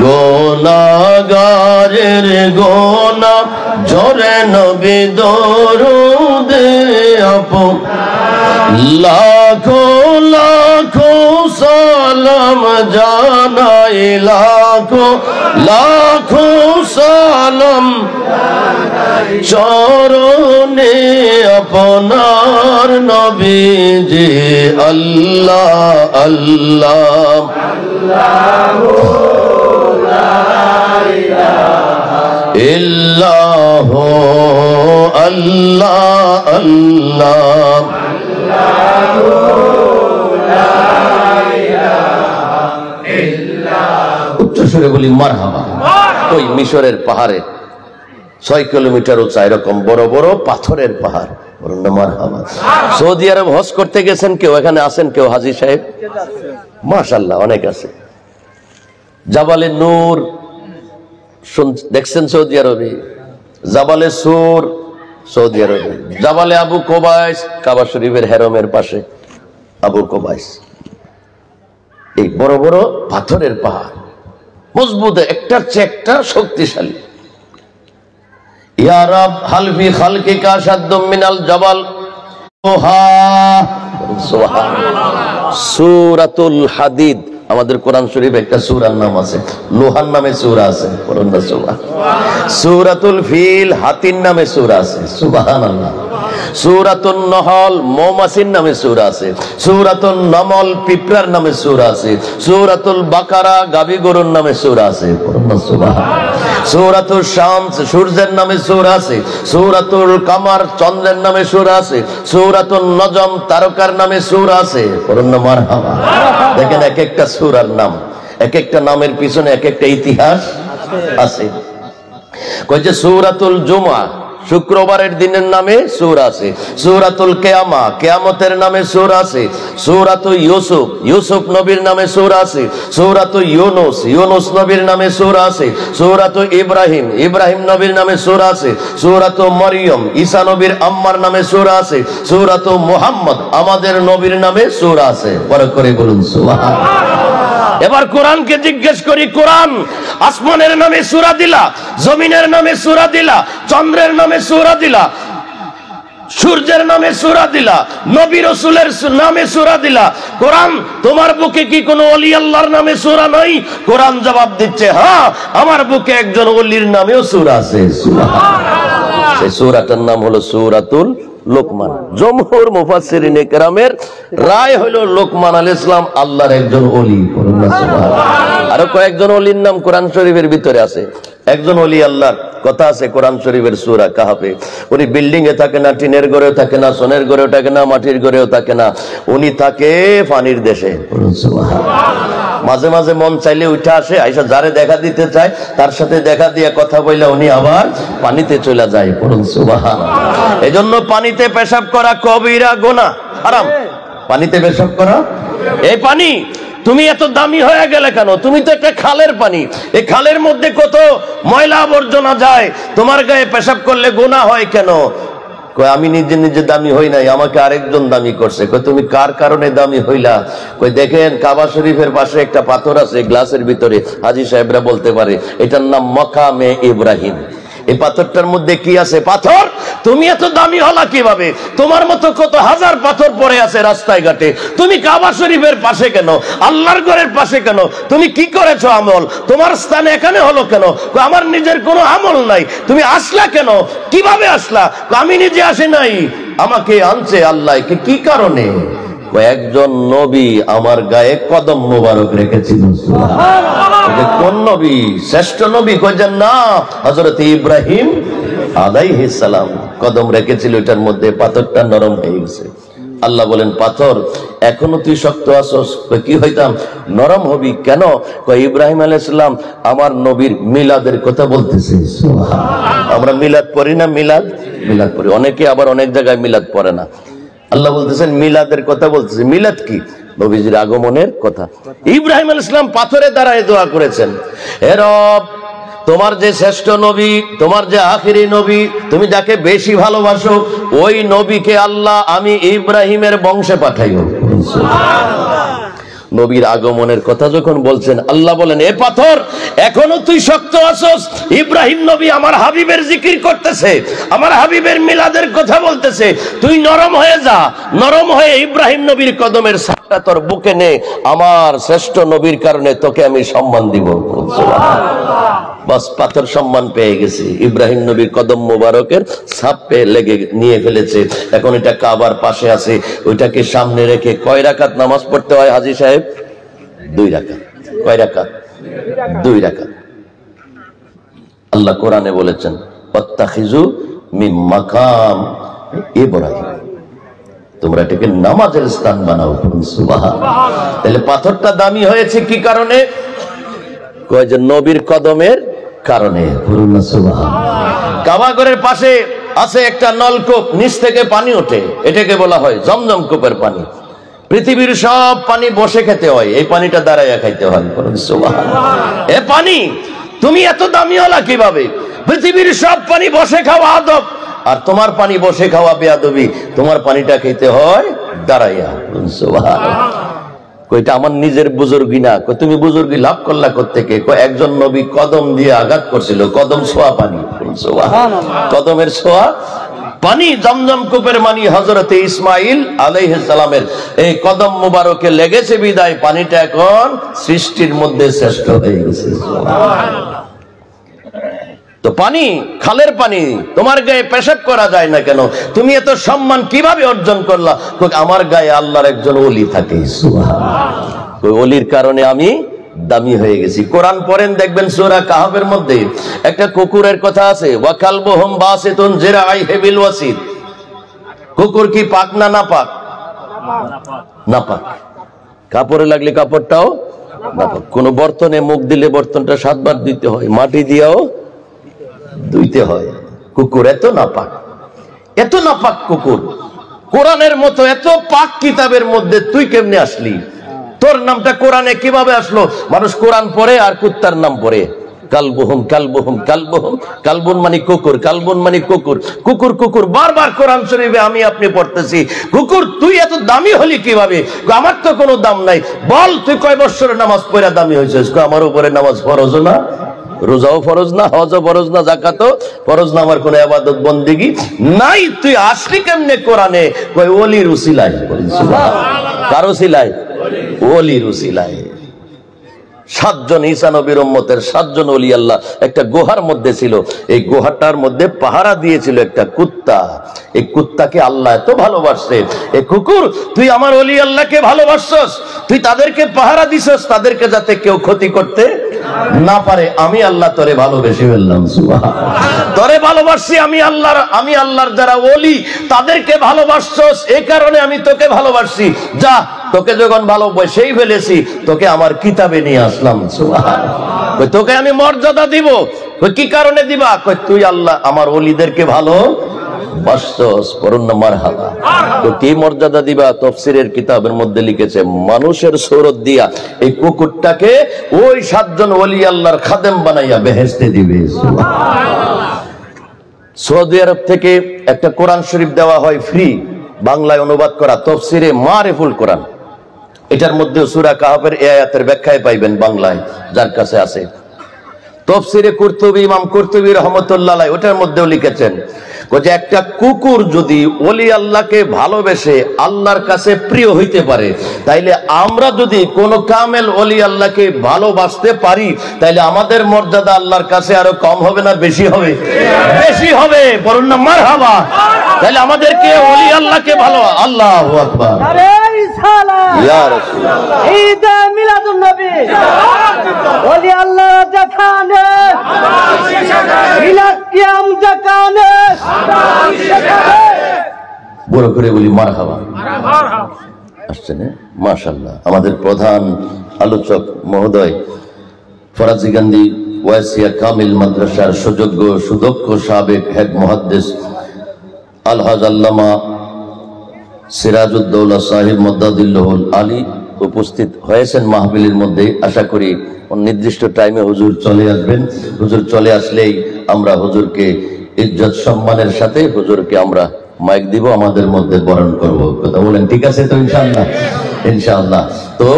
[SPEAKER 1] গুনাহগারের গোনা ঝরে নবী দরুদে আপন। লাখো লাখো সালাম জানাই, লাখো লাখো সালাম চরণে আপনার নবীজি। আল্লাহ আল্লাহ ইল্লাহ, আল্লাহ আল্লাহ, উচ্চস্বরে বলি মারহাবা। ওই মিশরের পাহাড়ে 6 কিলোমিটার উঁচা এরকম বড় বড় পাথরের পাহাড়, বলুন না মারহাবা। সৌদি আরব হজ করতে গেছেন কেউ? এখানে আছেন কেউ হাজী সাহেব? মাশাআল্লাহ, অনেক আছে। জাবালে নূর দেখছেন সৌদি আরবে, জাবালে সুর সৌদি আরবে, জাবালে আবু কোবাইস কাবা শরীফের হেরমের পাশে আবু কোবাইস। এই বড় বড় পাথরের পাহাড়, মজবুত, একটার চেয়ে একটা শক্তিশালী। ইয়া রাব হালফি খালকিকা শাদ্দুম মিনাল জাবাল সুবহানাল্লাহ। সূরাতুল হাদিদ, আমাদের কোরআন শরীফে একটা সূরার নাম আছে, লোহার নামে সূরা আছে, বলুন না সুবহানাল্লাহ। সূরাতুল ফিল, হাতির নামে সূরা আছে, সুবহানাল্লাহ। সূরাতুন নহল, মৌমাছির নামে সূরা আছে। সূরাতুন নমল, পিঁপড়ার নামে সূরা আছে। সূরাতুল বাকারা, গাভী গরুর নামে সূরা আছে, বলুন না সুবহানাল্লাহ। সূরাতুল শামস, সূর্যের নামে সূরা আছে। সূরাতুল কামার, চন্দ্রের নামে সূরা আছে। সূরাতুন নজম, তারকার নামে সূরা আছে, বলুন না মারহাবা। দেখেন এক একটা সূরার নাম, এক একটা নামের পিছনে এক একটা ইতিহাস আছে। কই যে সূরাতুল জুমআ, শুক্রবারের দিনের নামে সূরা আছে। সূরাতুল কিয়ামা, কিয়ামতের নামে সূরা আছে। সূরাতুল ইউসুফ, ইউসুফ নবীর নামে সূরা আছে। সূরাতুল ইউনুস, ইউনুস নবীর নামে সূরা আছে। সূরাতুল ইব্রাহিম, ইব্রাহিম নবীর নামে সূরা আছে। সূরাতুল মরিয়ম, ঈসা নবীর আম্মার নামে সূরা আছে। সূরাতুল মুহাম্মদ, আমাদের নবীর নামে সূরা আছে। বড় করে বলুন সুবহানাল্লাহ। এবার কোরআনকে জিজ্ঞেস করি, কোরআন আসমানের নামে সূরা দিলা, জমিনের নামে সূরা দিলা, চন্দ্রের নামে সূরা দিলা, সূর্যের নামে সূরা দিলা, নবী রাসূলের নামে সূরা দিলা, কোরআন তোমার বুকে কি কোনো ওলি আল্লাহর নামে সূরা নাই? কোরআন জবাব দিচ্ছে, হ্যাঁ, আমার বুকে একজন ওলির নামেও সূরা আছে, সুবহানাল্লাহ। সেই সূরাটার নাম হলো সূরাতুল লোকমান। জমহুর মুফাসসিরিনে কেরামের রায় হলো লোকমান আলাইহিস সালাম আল্লাহর একজন ওলি, বলুন না সুবহানাল্লাহ। আরো কয়েকজন ওলির নাম কোরআন শরীফের ভিতরে আছে। একজন ওলি আল্লাহর কথা আছে কোরআন শরীফের সূরা কাহফে, উনি বিল্ডিং এ থাকে না, টিনের ঘরেও থাকে না, সোনের ঘরেও থাকে না, মাটির ঘরেও থাকে না, উনি থাকে পানির দেশে, বলুন সুবহানাল্লাহ। মাঝে মাঝে মন চাইলে উঠে আসে, আইসা যারে দেখা দিতে চায় তার সাথে দেখা দিয়ে কথা বললে উনি আবার পানিতে চলে যায়, বলুন সুবহানাল্লাহ। এজন্য পানিতে পেশাব করা কবিরা গুনাহ, হারাম। পানিতে পেশাব করা, এই পানি তুমি এত দামি হয়ে গেলে কেন? তুমি তো একটা খালের পানি, এই খালের মধ্যে কত ময়লা আবর্জনা যায়, তোমার গায়ে পেশাব করলে গুনাহ হয় কেন? কই আমি নিজে নিজে দামি হই নাই, আমাকে আরেকজন দামি করছে। কই তুমি কার কারণে দামি হইলা? কই দেখেন কাবা শরীফের পাশে একটা পাথর আছে গ্লাসের ভিতরে, হাজী সাহেবরা বলতে পারে, এটার নাম মাকামে ইব্রাহিম। এই পাথরটার মধ্যে কি আছে? পাথর। তুমি এত দামি হলা কিভাবে? তোমার মতো কত হাজার পাথর পড়ে আছে রাস্তায় ঘাটে, তুমি কাবা শরীফের পাশে কেন? আল্লাহর ঘরের পাশে কেন? তুমি কি করেছো আমল? তোমার স্থান এখানে হলো কেন? আমার নিজের কোনো আমল নাই, তুমি আসলা কেন? কিভাবে আসলা? আমি নিজে আসি নাই, আমাকে আনছে আল্লাহ। কি কারণে? একজন নবী আমার গায়ে কদম মোবারক রেখেছিল। কোন নবী? শ্রেষ্ঠ নবী? কইছেন না, হযরত ইব্রাহিম আলাইহিস সালাম কদম রেখেছিল, এটার মধ্যে পাথরটা নরম হয়ে গেছে। আল্লাহ বলেন, পাথর এখনো তুই শক্ত আছস? কি হইতাম নরম হবি কেন? ইব্রাহিম আলাইহিস সালাম আমার নবীর মিলাদের কথা বলতেছে। আমরা মিলাদ পড়ি না? মিলাদ পড়ি, অনেকে আবার অনেক জায়গায় মিলাদ পড়ে না। আল্লাহ বলতেছেন মিলাদের কথা বলতেছে। মিলাদ কি? নবীজির আগমনের কথা। ইব্রাহিম আলাইহিস সালাম পাথরে দাঁড়ায় দোয়া করেছেন, হে রব, তোমার যে শ্রেষ্ঠ নবী, তোমার যে আখিরি নবী, তুমি যাকে বেশি ভালোবাসো, ওই নবীকে আল্লাহ আমি ইব্রাহিমের বংশে পাঠাইব। নবীর আগমনের কথা যখন বলছেন, আল্লাহ বলেন, এ পাথর এখনো তুই শক্ত আছস? ইব্রাহিম নবী আমার হাবিবের জিকির করতেছে, আমার হাবিবের মিলাদের কথা বলতেছে, তুই নরম হয়ে যা, নরম হয়ে ইব্রাহিম নবীর কদমের ছাপটা তোর বুকে নে, আমার শ্রেষ্ঠ নবীর কারণে তোকে আমি সম্মান দিব। বাস, পাথর সম্মান পেয়ে গেছে, ইব্রাহিম নবীর কদম মোবারকের ছাপ পেয়ে লেগে নিয়ে ফেলেছে। এখন এটা কাবার পাশে আছে, ওইটাকে সামনে রেখে কয় রাকাত নামাজ পড়তে হয় হাজী সাহেব? 2 রাকাত। কয় রাকাত? 2 রাকাত। আল্লাহ কোরআনে বলেছেন, ওয়াত্তাখিযু মিন মাকাম ইব্রাহিম, তোমরা এটাকে নামাজের স্থান বানাও। সুবহানাল্লাহ। তাহলে পাথরটা দামি হয়েছে কি কারণে? কয় যে নবীর কদমের কারণে। কাবা ঘরের পাশে আছে একটা নলকূপ, নিচ থেকে পানি ওঠে, এটাকে বলা হয় জমজম কূপের পানি। পৃথিবীর সব পানি বসে খেতে হয়, এই পানিটা দাঁড়াইয়া খাইতে হয়। এ পানি তুমি এত দামি হলা কিভাবে? পৃথিবীর সব পানি বসে খাওয়া আদব, আর তোমার পানি বসে খাওয়া বেয়াদবি। তোমার পানিটা খেতে হয় দাঁড়াইয়া। কইটা আমার নিজের বুজুর্গি না। তুমি বুজুর্গি লাভ করলা কোত্থেকে? একজন নবী কদম দিয়ে আঘাত করছিল, কদম ছোঁয়া পানি, কদমের ছোঁয়া পানি, জমজম কূপের পানি হযরতে ইসমাইল আলাইহিস সালামের এই কদম মুবারকে লেগেছে বিদায় পানিটা এখন সৃষ্টির মধ্যে শ্রেষ্ঠ হয়ে গেছে। তো পানি, খালের পানি, তোমার গায়ে পেশাব করা যায় না কেন? তুমি এত সম্মান কিভাবে অর্জন করলা? আমার গায়ে আল্লাহর একজন ওলি থাকে, সুবহানাল্লাহ। ওই ওলির কারণে আমি দামি হয়ে গেছি। কোরআন পড়েন, দেখবেন সূরা কাহফের মধ্যে একটা কুকুরের কথা আছে, ওয়া কালবুহুম বাসিতুন জিরাইহি বিল ওয়াসিদ। কুকুর কি পাক না নাপাক? নাপাক। কাপড়ে লাগলে কাপড়টাও নাপাক। কোন বর্তনে মুখ দিলে বর্তনটা 7 বার দিতে হয়, মাটি দিয়েও ধুইতে হয়। কুকুর এত নাপাক, এত নাপাক কুকুর। কোরআনের মতো এত পাক কিতাবের মধ্যে তুই কেমনে আসলি? তোর নামটা কোরআনে কিভাবে আসলো? মানুষ কোরআন পড়ে আর কুত্তার নাম পড়ে। কালবুহুম কালবুহুম কালবুহুম, কালবুন মানে কুকুর, কালবুন মানে কুকুর, কুকুর কুকুর বারবার কোরআন শরীফে আমি আপনি পড়তেছি। কুকুর তুই এত দামি হলি কিভাবে? আমার তো কোনো দাম নাই। বল তুই কয় বছরের নামাজ পড়া দামি হয়েছিস? আমার উপরে নামাজ ফরজ না, রোজাও ফরজ না, হজও ফরজ না, যাকাতও ফরজ না, আমার কোন ইবাদত বন্দেগী নাই। তুই আসলি কেমনে কোরআনে? কয় ওলির উসিলায়। কার উসিলায়? ওলির উসিলায়। 7 জন ঈসা নবীর উম্মতের 7 জন ওলি আল্লাহ একটা গুহার মধ্যে ছিল। এই গুহাটার মধ্যে পাহারা দিয়েছিল একটা কুত্তা। এই কুত্তাকে আল্লাহ এত ভালোবাসে। এই কুকুর তুই আমার ওলি আল্লাহকে ভালোবাসছস, তুই তাদেরকে পাহারা দিছস, তাদেরকে যাতে কেউ ক্ষতি করতে না পারে। আমি আল্লাহ তোরে ভালোবেসে ফেললাম, সুবহানাল্লাহ। তোরে ভালোবাসি আমি আল্লাহর যারা ওলি তাদেরকে ভালোবাসছস, এই কারণে আমি তোকে ভালোবাসি। যা, তোকে যখন ভালোবেসেই ফেলেছি, তোকে আমার কিতাবে নিয়ে আসলাম, সুবহানাল্লাহ। তোকে আমি মর্যাদা দিব। কি কারণে দিবা? তুই আল্লাহ আমার ওলিদেরকে ভালো বাসছস, পড়ুন না মারহাবা। তো কি মর্যাদা দিবা? তাফসীরের কিতাবের মধ্যে লিখেছে, মানুষের সুরত দিয়া এই কুকুরটাকে ওই 7 জন ওলি আল্লাহর খাদেম বানাইয়া বেহেশতে দিবে, সুবহানাল্লাহ। সৌদি আরব থেকে একটা কোরআন শরীফ দেওয়া হয় ফ্রি, বাংলায় অনুবাদ করা, তাফসীরে মারিফুল কোরআন। এটার মধ্যে সূরা কাহফের এই আয়াতের ব্যাখ্যায় পাইবেন বাংলায়, যার কাছে আছে। তাফসীরে কুরতুবী, ইমাম কুরতুবী রাহমাতুল্লাহ আলাইহি ওটার মধ্যেও লিখেছেন যে একটা কুকুর যদি ওলি আল্লাহকে ভালোবেসে আল্লাহর কাছে প্রিয় হইতে পারে, তাইলে আমরা যদি কোন কামেল ওলি আল্লাহকে ভালোবাসতে পারি, তাইলে আমাদের মর্যাদা আল্লাহর কাছে আরো কম হবে না বেশি হবে? বেশি হবে, বলুন না মারহাবা। তাইলে আমাদেরকে ওলি আল্লাহকে ভালো, আল্লাহু আকবার, ইয়া রাসূলুল্লাহ, ঈদ মিলাদুন নবী, ওলি আল্লাহ দেখানে বড় করে বলি মারহাবা। আসছে না? মাশাআল্লাহ। আমাদের প্রধান আলোচক মহোদয় ফরাজি গান্ধী ওয়াসিয়া কামিল মাদ্রাসার সুযোগ্য সুদক্ষ সাবেক হেড মুহাদ্দিস আলহাজ আল্লামা সিরাজউদ্দৌলা সাহেব মদ্দাদিল্লাহুল আলী উপস্থিত হয়েছেন মাহফিলের মধ্যে। আশা করি নির্দিষ্ট টাইমে হুজুর চলে আসবেন। হুজুর চলে আসলেই আমরা হুজুরকে ইজ্জত সম্মানের সাথে হুজুরকে আমরা মাইক দিব, আমাদের মধ্যে বরণ করব। কথা বলেন ঠিক আছে তো? ইনশাআল্লাহ, ইনশাআল্লাহ। তো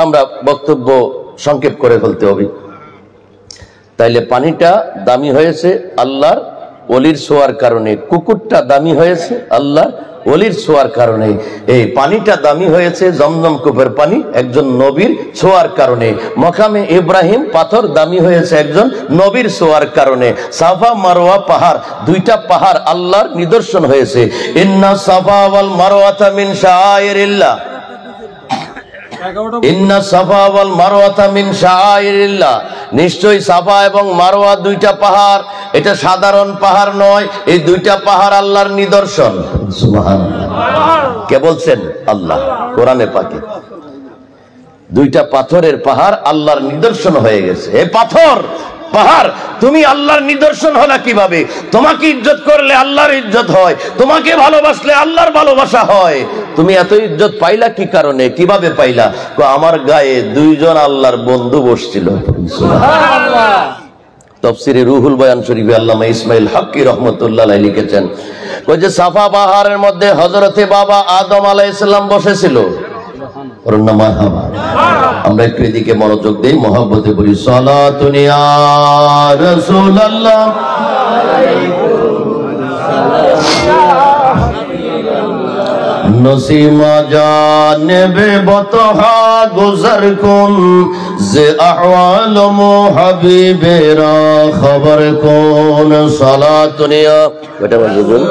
[SPEAKER 1] আমরা বক্তব্য সংক্ষেপ করে ফেলতে হবে। তাইলে পানিটা দামি হয়েছে আল্লাহর ওলির ছোঁয়ার কারণে, কুকুরটা দামি হয়েছে আল্লাহর ওলির ছোঁয়ার কারণে, এই পানিটা দামি হয়েছে জমজম কূপের পানি একজন নবীর ছোঁয়ার কারণে, মকামে ইব্রাহিম পাথর দামি হয়েছে একজন নবীর ছোঁয়ার কারণে, সাফা মারওয়া পাহাড় দুইটা পাহাড় আল্লাহর নিদর্শন হয়েছে। ইন্না সাফা ওয়াল মারওয়াতা মিন শাআইরিল্লাহ, ইন্না সাফা ওয়াল মারওয়াতা মিন শাআইরিল্লাহ, নিশ্চয়ই সাফা এবং মারওয়া দুইটা পাহাড়, এটা সাধারণ পাহাড় নয়, এই দুইটা পাহাড় আল্লাহর নিদর্শন। সুবহানাল্লাহ। কে বলছেন? আল্লাহ কোরআনে পাকে। দুইটা পাথরের পাহাড় আল্লাহর নিদর্শন হয়ে গেছে। এই পাথর পাহাড় তুমি আল্লাহর নিদর্শন হলা কিভাবে? তোমাকে ইজ্জত করলে আল্লাহর ইজ্জত হয়, তোমাকে ভালোবাসলে আল্লাহর ভালোবাসা হয়। তুমি এত ইজ্জত পাইলা কি কারণে, কিভাবে পাইলা? আমার গায়ে দুইজন আল্লাহর বন্ধু বসছিল। সুবহানাল্লাহ। তাফসীরে রুহুল বয়ান শরীফে আল্লামা ইসমাইল হক্কি রাহমাতুল্লাহ আলাইহি লিখেছেন, ওই যে সাফা পাহাড়ের মধ্যে হযরতে বাবা আদম আলাইহিস সালাম বসেছিল। আমরা একটু এদিকে মনোযোগ দেই, মহব্বতে বলি সালাতুন ইয়া রাসূলুল্লাহ নসিমা জানেবে বতহা গুজর কুন যে আহওয়াল মুহাবিবেরা খবর কোন। সালাতুন ইয়া বেটা বলুন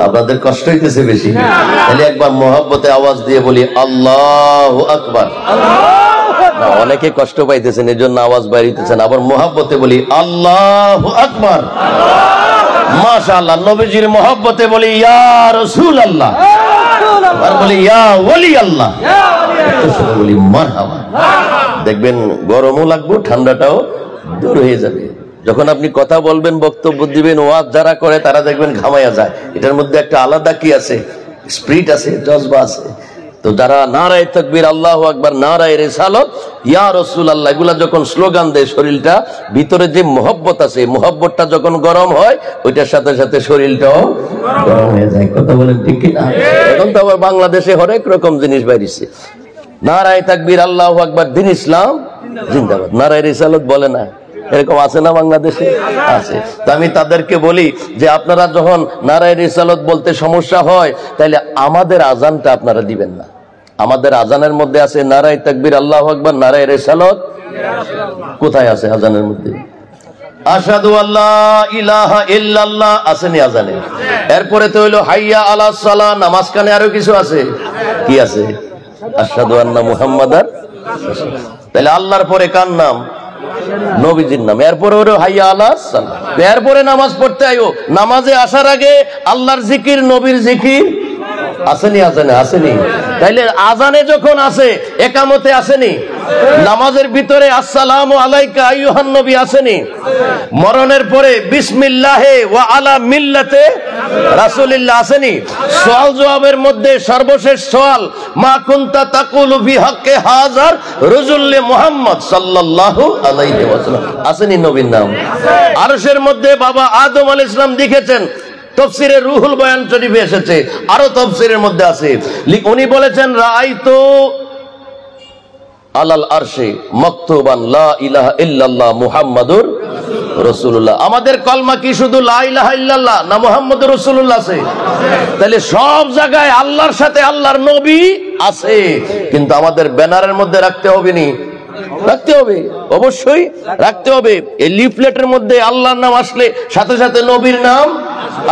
[SPEAKER 1] আপনাদের কষ্ট হইতেছে বেশি, তাহলে একবার মহব্বতে আওয়াজ দিয়ে বলি আল্লাহু আকবার। না, অনেকে কষ্ট পাইতেছেন এর জন্য আওয়াজ বাইরিতেছেন, আবার মহব্বতে বলি আল্লাহু আকবার। মাশাআল্লাহ। নবীজির মহব্বতে বলি ইয়া রাসূলুল্লাহ, আর বলি ইয়া ওলি আল্লাহ, বলি মারহাবা। দেখবেন গরমও লাগবে, ঠান্ডাটাও দূর হয়ে যাবে। যখন আপনি কথা বলবেন, বক্তব্য দিবেন, ওয়াজ যারা করে তারা দেখবেন ঘামাইয়া যায়। এটার মধ্যে একটা আলাদা কি আছে, স্পিরিট আছে, জজবা আছে। তো যারা নারায়ে তাকবীর, আল্লাহু আকবার, নারায়ে রিসালাত, ইয়া রাসূলুল্লাহ এগুলা যখন স্লোগান দেয়, শরীরটা ভিতরে যে মহব্বত আছে, মহব্বতটা যখন গরম হয়, ওইটার সাথে সাথে শরীরটাও গরম হয়ে যায়। কথা বলেন ঠিক কি না? এখন তো আবার বাংলাদেশে হরেক রকম জিনিস বাইরেছে। নারায়ে তাকবীর, আল্লাহু আকবার, দ্বীন ইসলাম জিন্দাবাদ। নারায়ে রিসালাত বলে না, এরকম আছে না বাংলাদেশে? আছে। তো আমি তাদেরকে বলি যে আপনারা যখন নারায়ে রিসালাত বলতে সমস্যা হয়, তাহলে আমাদের আজানটা আপনারা দিবেন না। আমাদের আজানের মধ্যে আছে নারায়ে তাকবীর, আল্লাহু আকবার, নারায়ে রিসালাত। কোথায় আছে আজানের মধ্যে? আশহাদু আল্লা ইলাহা ইল্লাল্লাহ আসেনি আজানে। এরপরে তো হইলো হাইয়া আলাস সালাহ, নামাজখানে আরো কিছু আছে। কি আছে? আশহাদু আন্না মুহাম্মাদার। তাহলে আল্লাহর পরে কার নাম? নবীজির নাম। এরপরে ওরে হাইয়া আলাস সালাহ। এরপরে নামাজ পড়তে আইও, নামাজে আসার আগে আল্লাহর জিকির, নবীর জিকির আসেনি আজানে? আসেনি। তাইলে আজানে যখন আছে, একামতে আসেনি? নামাজের ভিতরে আসসালামু আলাইকা আইয়ুহান নবী আসেনি? মরণের পরে বিসমিল্লাহে ওয়া আলা মিল্লাতে রাসূলিল্লাহ আসেনি? সওয়াল জবাবের মধ্যে সর্বশেষ সওয়াল, মা কুনতা তাকুলু ফি হাক্কি হাযার রাজুল মুহাম্মদ সাল্লাল্লাহু আলাইহি ওয়াসাল্লাম আসেনি নবীর নাম? আরশের মধ্যে বাবা আদম আলাইহিস সালাম লিখেছেন, তাফসীরে রুহুল বয়ান শরীফে এসেছে, আরো তাফসীরের মধ্যে আছে। উনি বলেছেন রাআইতু আলাল আরশে মাকতুবান লা ইলাহা ইল্লাল্লাহ মুহাম্মাদুর রাসূলুল্লাহ। আমাদের কলমা কি শুধু লা ইলাহা ইল্লাল্লাহ না মুহাম্মাদুর রাসূলুল্লাহ আছে? তাহলে সব জায়গায় আল্লাহর সাথে আল্লাহর নবী আছে, কিন্তু আমাদের ব্যানারের মধ্যে রাখতে হবে নি রাখতে হবে, অবশ্যই রাখতে হবে। এই লিফলেটের মধ্যে আল্লাহর নাম আসলে সাথে সাথে নবীর নাম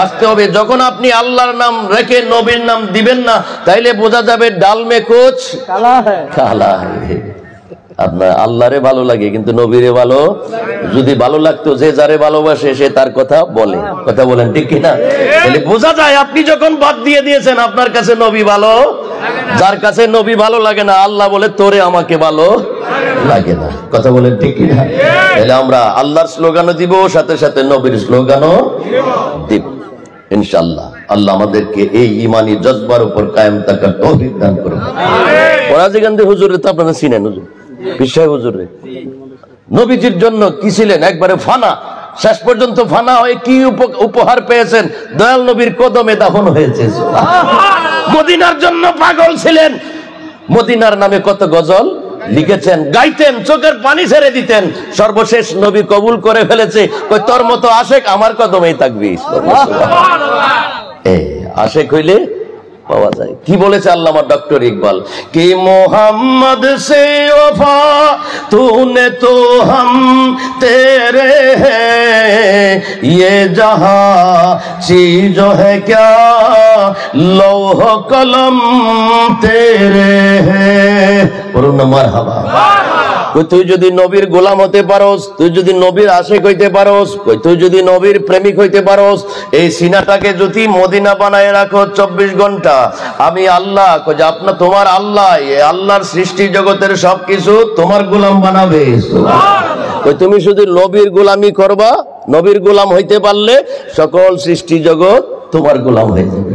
[SPEAKER 1] আসতে হবে। যখন আপনি আল্লাহর নাম রেখে নবীর নাম দিবেন না, তাইলে বোঝা যাবে ডাল মে কুছ কালা হ্যায়। আপনার আল্লাহরে ভালো লাগে কিন্তু নবীরে ভালো, যদি ভালো লাগতো যে যারে ভালোবাসে সে তার কথা বলে, কথা বলেন ঠিক কিনা? তাহলে বোঝা যায় আপনি যখন বাদ দিয়ে দিয়েছেন আপনার কাছে নবী ভালো, যার কাছে নবী ভালো লাগে না আল্লাহ বলে তোরে আমাকে ভালো লাগে না, কথা বলেন ঠিক কিনা? তাহলে আমরা আল্লাহর স্লোগানও দিব, সাথে সাথে নবীর স্লোগানও দিব ইনশাআল্লাহ। আল্লাহ আমাদেরকে এই ঈমানি জজবার উপর কায়েম থাকার তৌফিক দান করুন। ওরাজিগঞ্জে হুজুরে তো আপনারা চিনেন, হুজুর বিশ্বাস হুজুর নবীজির জন্য কি ছিলেন, একবারে ফানা, শেষ পর্যন্ত ফানা হয়ে কি উপহার পেয়েছেন, দয়াল নবীর কদমে দাফন হয়েছে। মদিনার জন্য পাগল ছিলেন, মদিনার নামে কত গজল লিখেছেন, গাইতেন, চোখের পানি ছেড়ে দিতেন। সর্বশেষ নবী কবুল করে ফেলেছে, কই তোর মতো আশেক আমার কদমেই থাকবি। আশেক হইলে পাওয়া যায়। কি বলেছে আল্লামা ডক্টর ইকবাল, কি মোহাম্মদ সে ওফা তूने तो हम तेरे हैं, ये जहां चीज है क्या लौह कलम तेरे हैं। বলুন না মারহাবা। তুই যদি নবীর গোলাম হতে পারোস, তুই যদি নবীর আশিক হইতে পারোস, তুই যদি নবীর প্রেমিক হইতে পারোস, এই সিনাটাকে যদি মদিনা বানায় রাখো 24 ঘন্টা, আমি আল্লাহ আপনার তোমার আল্লাহ আল্লাহর সৃষ্টি জগতের সবকিছু তোমার গোলাম বানাবে। তুমি শুধু নবীর গোলামি করবা, নবীর গোলাম হইতে পারলে সকল সৃষ্টি জগৎ তোমার গোলাম হয়ে যাবে।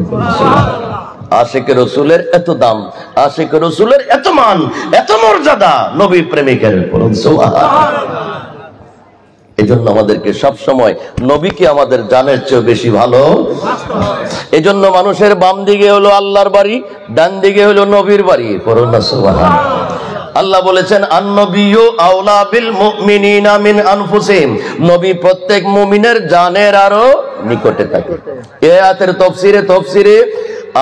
[SPEAKER 1] আশিকে রসুলের এত দাম, আশিকে রসুলের এত মান, এত মর্যাদা নবী প্রেমিকের। এই জন্য আমাদেরকে সব সময় নবীকে আমাদের জানের চেয়ে বেশি ভালো। এই জন্য মানুষের বাম দিকে হলো আল্লাহর বাড়ি, ডান দিকে হলো নবীর বাড়ি। করোনা সুবহান। আল্লাহ বলেছেন আন-নবিয়্যু আওলা বিল মুমিনিনা মিন আনফুসিহিম, নবী প্রত্যেক মুমিনের জানের আরো নিকটে থাকে। এই আয়াতের তাফসীরে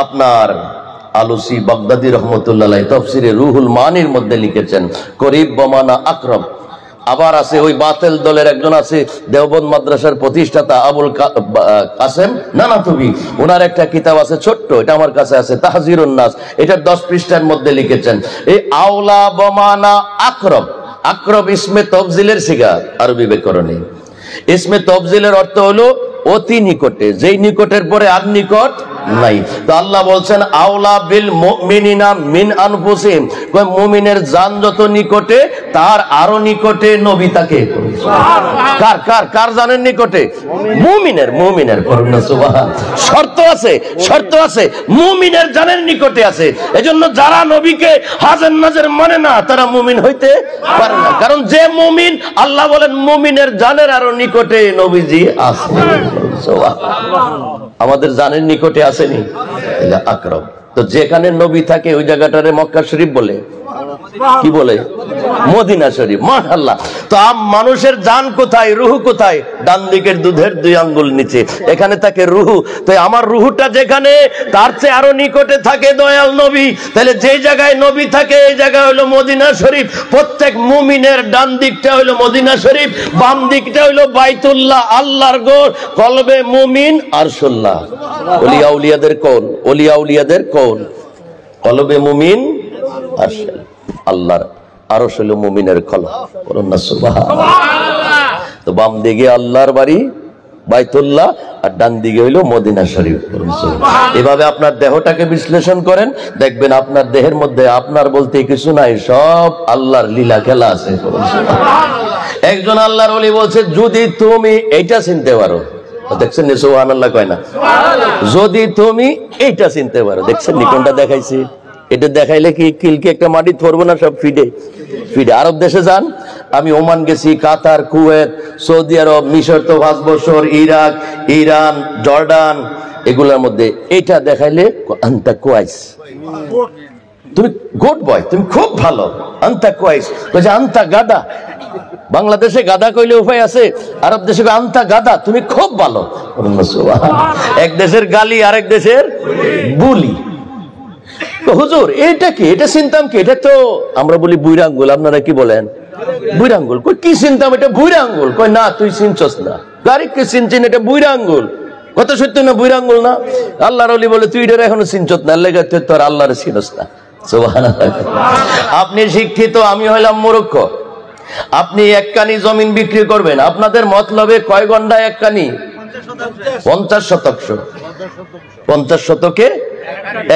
[SPEAKER 1] আপনার আলুসি বাগদাদি রহমতুল্লাহ আলাইহি তাফসীরে রুহুল মানির মধ্যে লিখেছেন করিব বমানা আকরাব। আবার আছে ওই বাতিল দলের একজন আছে দেওবন্দ মাদ্রাসার প্রতিষ্ঠাতা আবুল কাসেম নানাতুবি, ওনার একটা কিতাব আছে ছোট্ট, এটা আমার কাছে আছে তাহজিরুন নাস, এটা 10 পৃষ্ঠার মধ্যে লিখেছেন এই আওলা বমানা আকরাব। আকরাব ইসমে তাফজিলের সিগা আরবি ব্যাকরণে। ইসমে তাফজিলের অর্থ হলো অতি নিকটে, যেই নিকটের পরে আর নিকট নাই। তো আল্লাহ বলছেন আওলা বিল মুমিনিনা মিন আনফুসিহিম, কই মুমিনের জান যত নিকটে তার আরো নিকটে নবী তাকে। কার কার কার জানের নিকটে? মুমিনের। করুন না সুবহান। শর্ত আছে মুমিনের জানের নিকটে আছে। এজন্য যারা নবীকে হাজার নাজার মানে না তারা মুমিন হইতে পারে না, কারণ যে মুমিন আল্লাহ বলেন মুমিনের জানের আরো নিকটে নবীজি আছে। আমাদের জানের নিকটে আসেনি আকরাম। তো যেখানে নবী থাকে ওই জায়গাটারে মক্কা শরীফ বলে, কি বলে? মদিনা শরীফ। মাশাআল্লাহ। তো মানুষের জান কোথায়, রুহু কোথায়? ডান দিকের দুধের 2 আঙ্গুল নিচে, এখানে থাকে রুহু। তো আমার রুহুটা যেখানে, তার চেয়ে আরো নিকটে থাকে দয়াল নবী। তাহলে যে জায়গায় নবী থাকে এই জায়গা হলো মদিনা শরীফ। প্রত্যেক মুমিনের ডান দিকটা হলো মদিনা শরীফ, বাম দিকটা হলো বাইতুল্লাহ, আল্লাহর ঘর। কলবে মুমিন আরশুল্লাহ। ওলিয়া উলিয়াদের কোন? ওলিয়া উলিয়াদের কোন? কলবে মুমিন আরশুল্লাহ, আল্লাহর আরশ হলো মুমিনের কলব। বলুন না সুবহানাল্লাহ। তো বাম দিকে আল্লাহর বাড়ি বাইতুল্লাহ, আর ডান দিকে হইলো মদিনা শরীফ। এভাবে আপনার দেহটাকে বিশ্লেষণ করেন, দেখবেন আপনার দেহের মধ্যে আপনার বলতে কিছু নাই, সব আল্লাহর লীলা খেলা আছে। একজন আল্লাহর ওলি বলছে যদি তুমি এইটা চিনতে পারো, দেখছেন সুবহানাল্লাহ কয় না, যদি তুমি এইটা চিনতে পারো, দেখছেন কোনটা দেখাইছি, এটা দেখাইলে কি কিলকে একটা মাটি ধরবো না, সব ফিডে। আরব দেশে যান, আমি ওমান গেছি, কাতার, কুয়েত, সৌদি আরব, মিশর তো 5 বছর, ইরাক, ইরান, জর্ডান, এগুলোর মধ্যে এটা দেখাইলে আনতা কোয়াইস, তুমি গুড বয়, তুমি খুব ভালো। আনতা কোয়াইস কইছে আনতা গাদা। বাংলাদেশে গাদা কইলে উপায় আছে, আরব দেশে আনতা গাদা, তুমি খুব ভালো। এক দেশের গালি আরেক দেশের বুলি। হুজুর এটা কি, এটা চিনতাম কি, এটা তো আমরা বলি বুইরা আঙ্গুল, আপনারা কি বলেন? বুড়া আঙ্গুল। কই কি চিনতাম, এটা বুড়া আঙ্গুল। কই না তুই চিনছস না, গাড়ি কে চিনছেন, এটা বুড়া আঙ্গুল। কত সত্য না, বুড়া আঙ্গুল না। আল্লাহর ওলি বলে তুই এটা এখনো চিনছত না, লেগে তুই তোর আল্লাহরে চিনস না। সুবহানাল্লাহ। আপনি শিক্ষিত, আমি হইলাম মূর্খ। আপনি এক কানি জমিন বিক্রি করবেন, আপনাদের মতলবে কয় গন্ডা এক কানি? 50 শতাংশ, 50 শতকে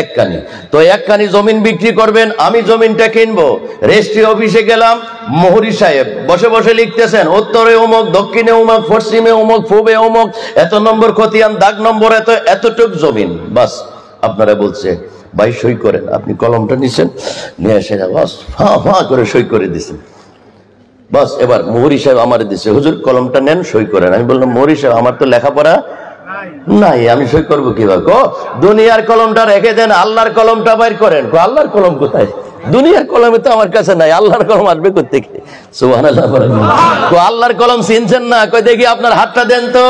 [SPEAKER 1] এক কানি। তো এক কানি জমিন বিক্রি করবেন, আমি জমিনটা কিনবো। রেজিস্ট্রি অফিসে গেলাম, মোহরি সাহেব বসে বসে লিখতেছেন উত্তরে অমুক, দক্ষিণে অমুক, পশ্চিমে অমুক, পূবে অমুক, এত নম্বর খতিয়ান, দাগ নম্বর এত, এতটুক জমিন। বাস আপনারা বলছে ভাই সই করেন। আপনি কলমটা নিছেন, নিয়ে এসে বাস ফা করে সই করে দিচ্ছেন। বাস এবার মোহরি সাহেব আমার দিছে, হুজুর কলমটা নেন, সই করেন। আমি বললাম মোহরি সাহেব আমার তো লেখাপড়া নাই, আমি সই করবো কিভাবে? দুনিয়ার কলমটা রেখে দেন, আল্লাহর কলমটা বাইর করেন। আল্লাহর কলম কোথায়? দুনিয়ার কলমে তো আমার কাছে নাই, আল্লাহর কলম আসবে কোত্থেকে? সুবহানাল্লাহ। আল্লাহর কলম চিনছেন না? কই দেখি আপনার হাতটা দেন তো।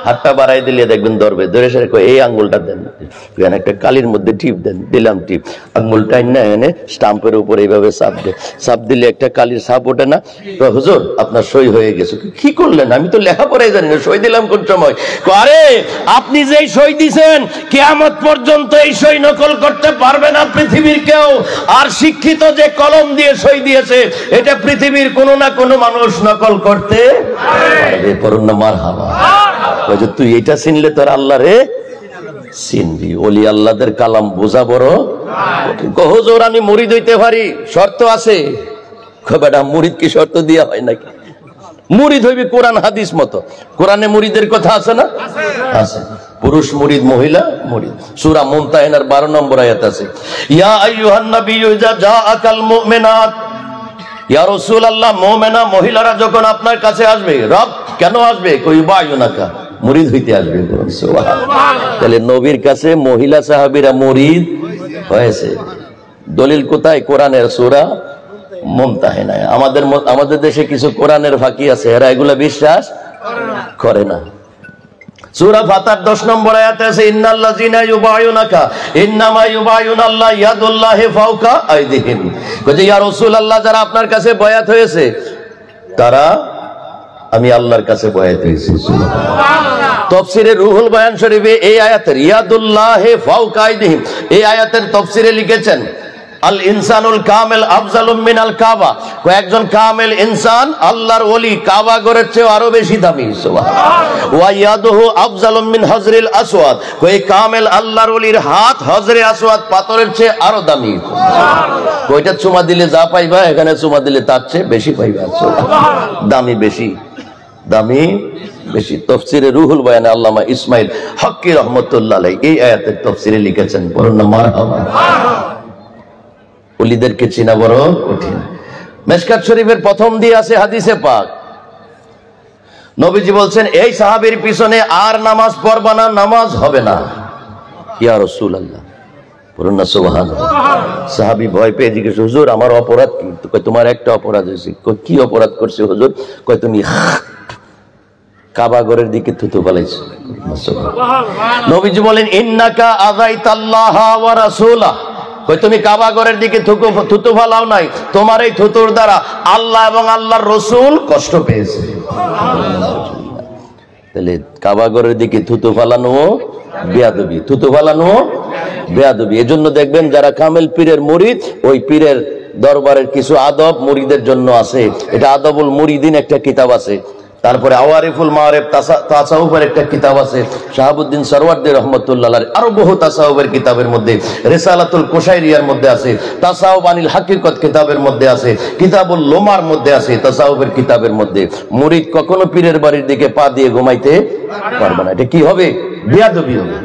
[SPEAKER 1] হাতটা বাড়াই দিলে দেখবেন ধরবে, ধরে সে এই আঙ্গুলটা দেন, একটা কালির মধ্যে টিপ দেন। দিলাম টিপ, আঙ্গুলটা না এনে স্টাম্পের উপর এইভাবে চাপ দেয়, চাপ দিলে একটা কালির ছাপ ওঠে না? তো হুজুর আপনার সই হয়ে গেছে। কি করলেন? আমি তো লেখাপড়াই জানি না, সই দিলাম কোন সময়? আরে আপনি যেই সই দিছেন, কিয়ামত পর্যন্ত এই সই নকল করতে পারবে না পৃথিবীর কেউ। আর শিক্ষিত যে কলম দিয়ে সই দিয়েছে, এটা পৃথিবীর কোনো না কোনো মানুষ নকল করতে পারবে। পড়ুন না মারহাবা। তুই এটা চিনলে তোর আল্লাহ রে চিনবি। ওলি আল্লাহদের কালাম বোঝা বড়। হুজুর আমি মুরিদ হইতে পারি, শর্ত আছে। বেটা মুরিদ কি শর্ত দিয়া হয় নাকি? মুরিদ হইবে কোরআন হাদিস মতো। কোরআনে মুরিদের কথা আছে না? আছে। পুরুষ মুরিদ, মহিলা মুরিদ। সূরা মুমতাহিনার 12 নম্বর আয়াত আছে, ইয়া আইয়ুহান নাবিয়্যু ইযা জাআকাল মুমিনাত, ইয়া রাসূলুল্লাহ মুমিনা মহিলারা যখন আপনার কাছে আসবে। রব কেন আসবে? কই বায়ুনাকা, মুরিদ হইতে আসবে। সুবহানাল্লাহ। তাহলে নবীর কাছে মহিলা সাহাবীরা মুরিদ হয়েছে। দলিল কোথায়? কোরআনের সূরা মুমতাহিনায়। আমাদের দেশে কিছু কোরআনের ফাঁকি আছে, এরা এগুলা বিশ্বাস করে না। সূরা ফাতার 10 নম্বর আয়াতে আছে, ইন্নাল্লাযিনা ইউবায়ুনাকা ইন্নামা ইউবায়ুনাল্লাহ ইয়াদুল্লাহি ফাওকা আইদিহিম। কই ইয়া রাসূলুল্লাহ যারা আপনার কাছে বয়াত হয়েছে, তারা আমি আল্লাহর কাছে বয়াত হয়েছি। সুবহানাল্লাহ। তাফসীরে রুহুল বয়ান শরীফে এই আয়াতের ইয়াদুল্লাহি ফাওকা আইদিহিম, এই আয়াতের তাফসীরে লিখেছেন আল ইনসানুল কামিল আফজালুম মিনাল কাবা। একজন কামিল ইনসান, আল্লাহর ওলি, কাবা ঘরের চেয়ে আরো বেশি দামি। সুবহানাল্লাহ। ওয়া ইয়াদুহু আফজালুম মিন হজরিল আসওয়াদ। কই কামিল আল্লাহর ওলির হাত হজরে আসওয়াদ পাথরের চেয়ে আরো দামি। সুবহানাল্লাহ। কইটা চুমা দিলে যা পাইবা, এখানে চুমা দিলে তার চেয়ে বেশি পাইবা। সুবহানাল্লাহ। দামি বেশি, দামি বেশি। তাফসীরে রুহুল বয়ানে আল্লামা ইসমাইল হক্কি রাহমাতুল্লাহ আলাইহি এই আয়াতের তাফসীরে লিখেছেন, বলুন না মারহাবা। ওলিদেরকে চেনা বড় কঠিন। মিশকাত শরীফের প্রথম দিয়ে আছে হাদিসে পাক, নবীজি বলছেন এই সাহাবীর পিছনে আর নামাজ পড়বা না, নামাজ হবে না। ইয়া রাসূলুল্লাহ, বলুন না সুবহানাল্লাহ। সাহাবী ভয় পেয়ে জিজ্ঞেস, হুজুর আমার অপরাধ কি? তো কয় তোমার একটা অপরাধ হয়েছে। কি অপরাধ করছে হুজুর? কয় তুমি কাবা ঘরের দিকে থুতু ফেলাইছো। নবীজি বলেন ইন্নাকা আযাইতাল্লাহ ওয়া রাসূলাহ। কই তুমি কাবা ঘরের দিকে থুতু ফেলাও নাই, তোমার এই থুতুর দ্বারা আল্লাহ এবং আল্লাহর রাসূল কষ্ট পেয়েছে। তাহলে কাবা ঘরের দিকে থুতু ফেলানো বেয়াদবি, থুতু ফেলানো বেয়াদবি। এজন্য দেখবেন যারা কামেল পীরের মুরিদ, ওই পীরের দরবারের কিছু আদব মুরিদের জন্য আছে। এটা আদবুল মুরিদিন একটা কিতাব আছে। তারপরে আওয়ারিফুল মাআরিফ তাসাউফের একটা কিতাব আছে, শাহাবুদ্দিন সরওয়ার্দী রাহমাতুল্লাহ আলাইহি। আরো বহু তাসাউফের কিতাবের মধ্যে রিসালাতুল কুশাইরিয়ার মধ্যে আছে, তাসাউফ আনিল হাকিকত কিতাবের মধ্যে আছে, কিতাবুল লুমার মধ্যে আছে। তাসাউফের কিতাবের মধ্যে মুরিদ কখনো পীরের বাড়ির দিকে পা দিয়ে ঘুমাইতে পারবে না। এটা কি হবে? বেয়াদবি হবে।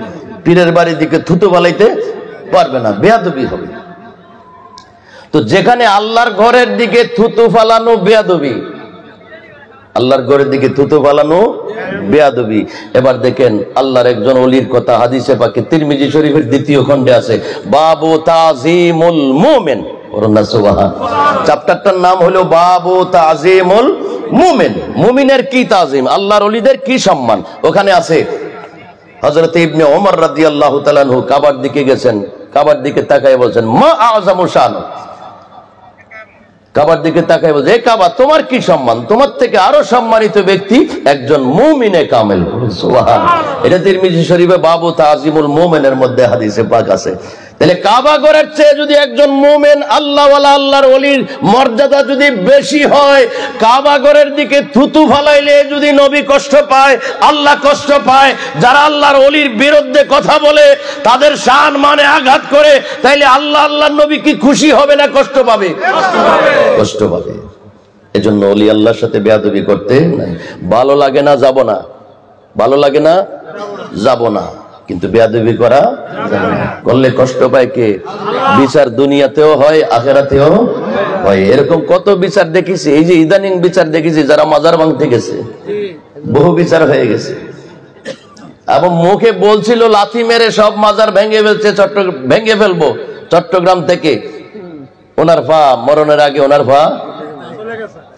[SPEAKER 1] পীরের বাড়ির দিকে থুতু বালাইতে পারবে না, বেয়াদবি হবে। তো যেখানে আল্লাহর ঘরের দিকে থুতু ফালানো বেয়াদবি, আল্লাহর ঘরের দিকে থুতু ফালানো বেয়াদবি। এবার দেখেন আল্লাহর একজন ওলির কথা হাদিসে পাকে তিরমিজি শরীফের 2য় খণ্ডে আছে, বাবু তাজিমুল মুমিন। চ্যাপ্টারটার নাম হলো বাবু তাজিমুল মুমিন। মুমিনের কি তাজিম, আল্লাহর ওলিদের কি সম্মান। ওখানে আছে হযরত ইবনে ওমর রাদিয়াল্লাহু তাআলা আনহু কাবার দিকে গেছেন, কাবার দিকে তাকায় বলছেন মা আযমু শানু। কাবার দিকে তাকাই বলছে, এ কাবা তোমার কি সম্মান, তোমার থেকে আরো সম্মানিত ব্যক্তি একজন মুমিনে কামেল। সুবহানাল্লাহ। এটা তিরমিজি শরীফে বাবু তাজিমুল মুমিনের মধ্যে হাদিসে পাক আছে। তাহলে কাবা ঘরের চেয়ে যদি একজন মুমিন আল্লাহওয়ালা আল্লাহর ওলির মর্যাদা যদি বেশি হয়, কাবা ঘরের দিকে থুতু ফালাইলে যদি নবী কষ্ট পায়, আল্লাহ কষ্ট পায়, যারা আল্লাহর ওলির বিরুদ্ধে কথা বলে তাদের শান মানে আঘাত করে, তাইলে আল্লাহ আল্লাহর নবী কি খুশি হবে না কষ্ট পাবে? কষ্ট পাবে। এজন্য ওলি আল্লাহর সাথে বেয়াদবি করতে নাই। ভালো লাগে না যাব না, ভালো লাগে না যাব না, কিন্তু বেয়াদবি করা করলে কষ্ট পায় কে? বিচার দুনিয়াতেও হয়, আখেরাতেও হয়। এরকম কত বিচার দেখেছি। এই যে ইদানিং বিচার দেখেছি, যারা মাজার ভাঙতে গেছে, বহু বিচার হয়ে গেছে। এবং মুখে বলছিল লাথি মেরে সব মাজার ভেঙে ফেলছে, ভেঙে ফেলবো চট্টগ্রাম থেকে। ওনার পা মরণের আগে ওনার পা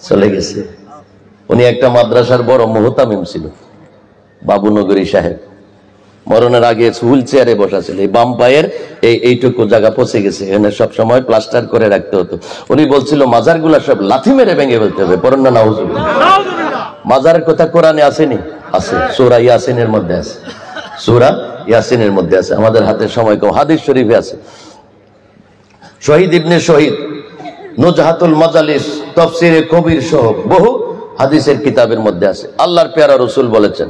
[SPEAKER 1] চলে গেছে। উনি একটা মাদ্রাসার বড় মুহতামিম ছিল, বাবুনগরী সাহেব। মরণের আগে হুইল চেয়ারে বসা ছিল, এই বাম পায়ের এইটুকু জায়গা পচে গেছে, এখানে সব সময় প্লাস্টার করে রাখতে হতো। উনি বলছিল মাজারগুলা সব লাথি মেরে ভেঙে ফেলতে হবে। পড়েন না নাউজুবিল্লাহ। মাজারের কথা কোরআনে আসেনি? আছে, সূরা ইয়াসিনের মধ্যে আছে, সূরা ইয়াসিনের মধ্যে আছে। আমাদের হাতে সময় কম, হাদিস শরীফে আছে। শহীদ ইবনে শহীদ, নুজহাতুল মাজালিস, তাফসীরে কবির সহ বহু হাদিসের কিতাবের মধ্যে আছে। আল্লাহর পেয়ারা রাসূল বলেছেন,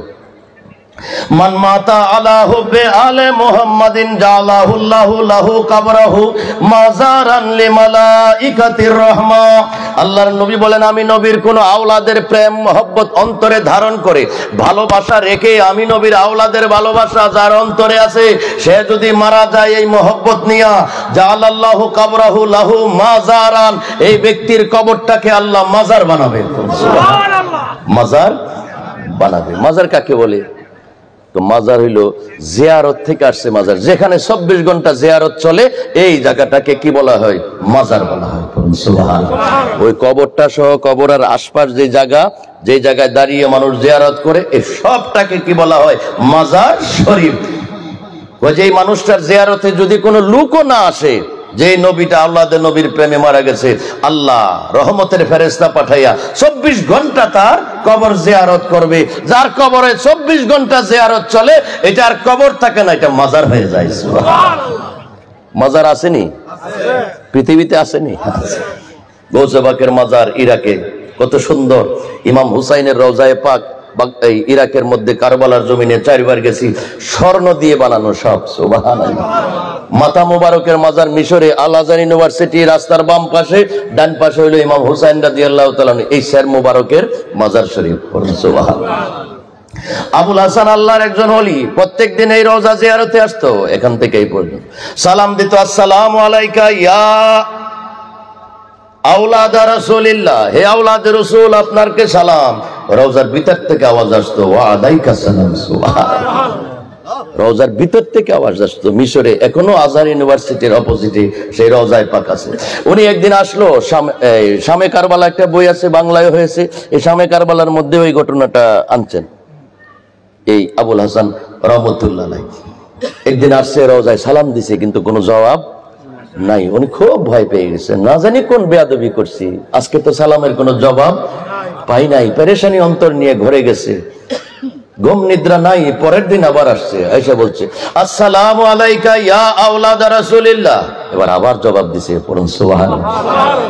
[SPEAKER 1] মান মাতা আলা হুব্বে আলে মুহাম্মাদিন জালাহুল্লাহু লাহু কবরাহু মাজারান লিমালাইকাতির রাহমা। আল্লাহর নবী বলেন, আমি নবীর কোন আওলাদের প্রেম মহব্বত অন্তরে ধারণ করে ভালোবাসা রেখে, আমি নবীর আওলাদের ভালোবাসা যার অন্তরে আছে, সে যদি মারা যায় এই মহব্বত নিয়া, জালাল্লাহু কবরাহু লাহু মাজারান, এই ব্যক্তির কবরটাকে আল্লাহ মাজার বানাবে। সুবহানাল্লাহ। মাজার বানাবে। মাজার কাকে বলে? তো মাজার হইল জিয়ারত থেকে আসছে। মাজার যেখানে 24 ঘন্টা জিয়ারত চলে, এই জায়গাটাকে কি বলা হয়? মাজার বলা হয়। সুবহানাল্লাহ। ওই কবরটা সহ কবর আর আশপাশ যে জায়গা, যে জায়গায় দাঁড়িয়ে মানুষ জিয়ারত করে, এই সবটাকে কি বলা হয়? মাজার শরীফ। ওই যে মানুষটার জিয়ারতে যদি কোনো লোকও না আসে, যে নবীটা আল্লাহর নবীর প্রেমে মারা গেছে, আল্লাহ রহমতের ফেরেশতা পাঠাইয়া 24 ঘন্টা তার কবর জিয়ারত করবে। যার কবরে 24 ঘন্টা জিয়ারত চলে, এটা আর কবর থাকে না, এটা মাজার হয়ে যায়। সুবহানাল্লাহ। মাজার আসেনি? পৃথিবীতে আসেনি? গৌসে পাকের মাজার ইরাকে কত সুন্দর। ইমাম হুসাইনের রওজায়ে পাক ইরাকের মধ্যে কারবালার জমিনে 4 বার গেছি, স্বর্ণ দিয়ে বানানো সব। সুবহানাল্লাহ। মাথা মুবারকের মাজার মিশরে, আল আজহার ইউনিভার্সিটি রাস্তার বাম পাশে, ডান পাশে হইল ইমাম হুসাইন রাদিয়াল্লাহু তাআলা এই শের মুবারকের মাজার শরীফ। সুবহানাল্লাহ। আবুল হাসান আল্লাহর একজন ওলি, প্রত্যেকদিন এই রওজা জিয়ারতে আসতো। এখান থেকে এই পর্যন্ত সালাম দিত, আসসালামু আলাইকা ইয়া আওলাদ রাসূলিল্লাহ, হে আওলাদ রাসূল, আপনারকে সালাম। রওজার ভিতর থেকে আওয়াজ আসতো, ওয়া আলাইকা সালাম। সুবহানাল্লাহ। রওজার ভিতর থেকে আওয়াজ আসতো। মিশরে এখনো আজহার ইউনিভার্সিটির অপোজিটে সেই রওজায়ে পাক আছে। উনি একদিন আসলো, শামে কারবালা একটা বই আছে, বাংলায় হয়েছে, এই শামে কারবালার মধ্যে ওই ঘটনাটা আনছেন এই আবুল হাসান রহমতুল্লাহ আলাইহি। একদিন আসছে, রওজায় সালাম দিছে, কিন্তু কোনো জবাব নাই। উনি খুব ভয় পেয়ে গেছে, না জানি কোন বেয়াদবি করছি, আজকে তো সালামের কোনো জবাব পাই নাই। পেরেশানি অন্তর নিয়ে ঘরে গেছে, ঘুম নিদ্রা নাই। পরের দিন আবার আসছে, আয়েশা বলছে, আসসালামু আলাইকা ইয়া আওলাদ রাসূলিল্লাহ। এবার আবার জবাব দিছে, পড়ুন সুবহানাল্লাহ।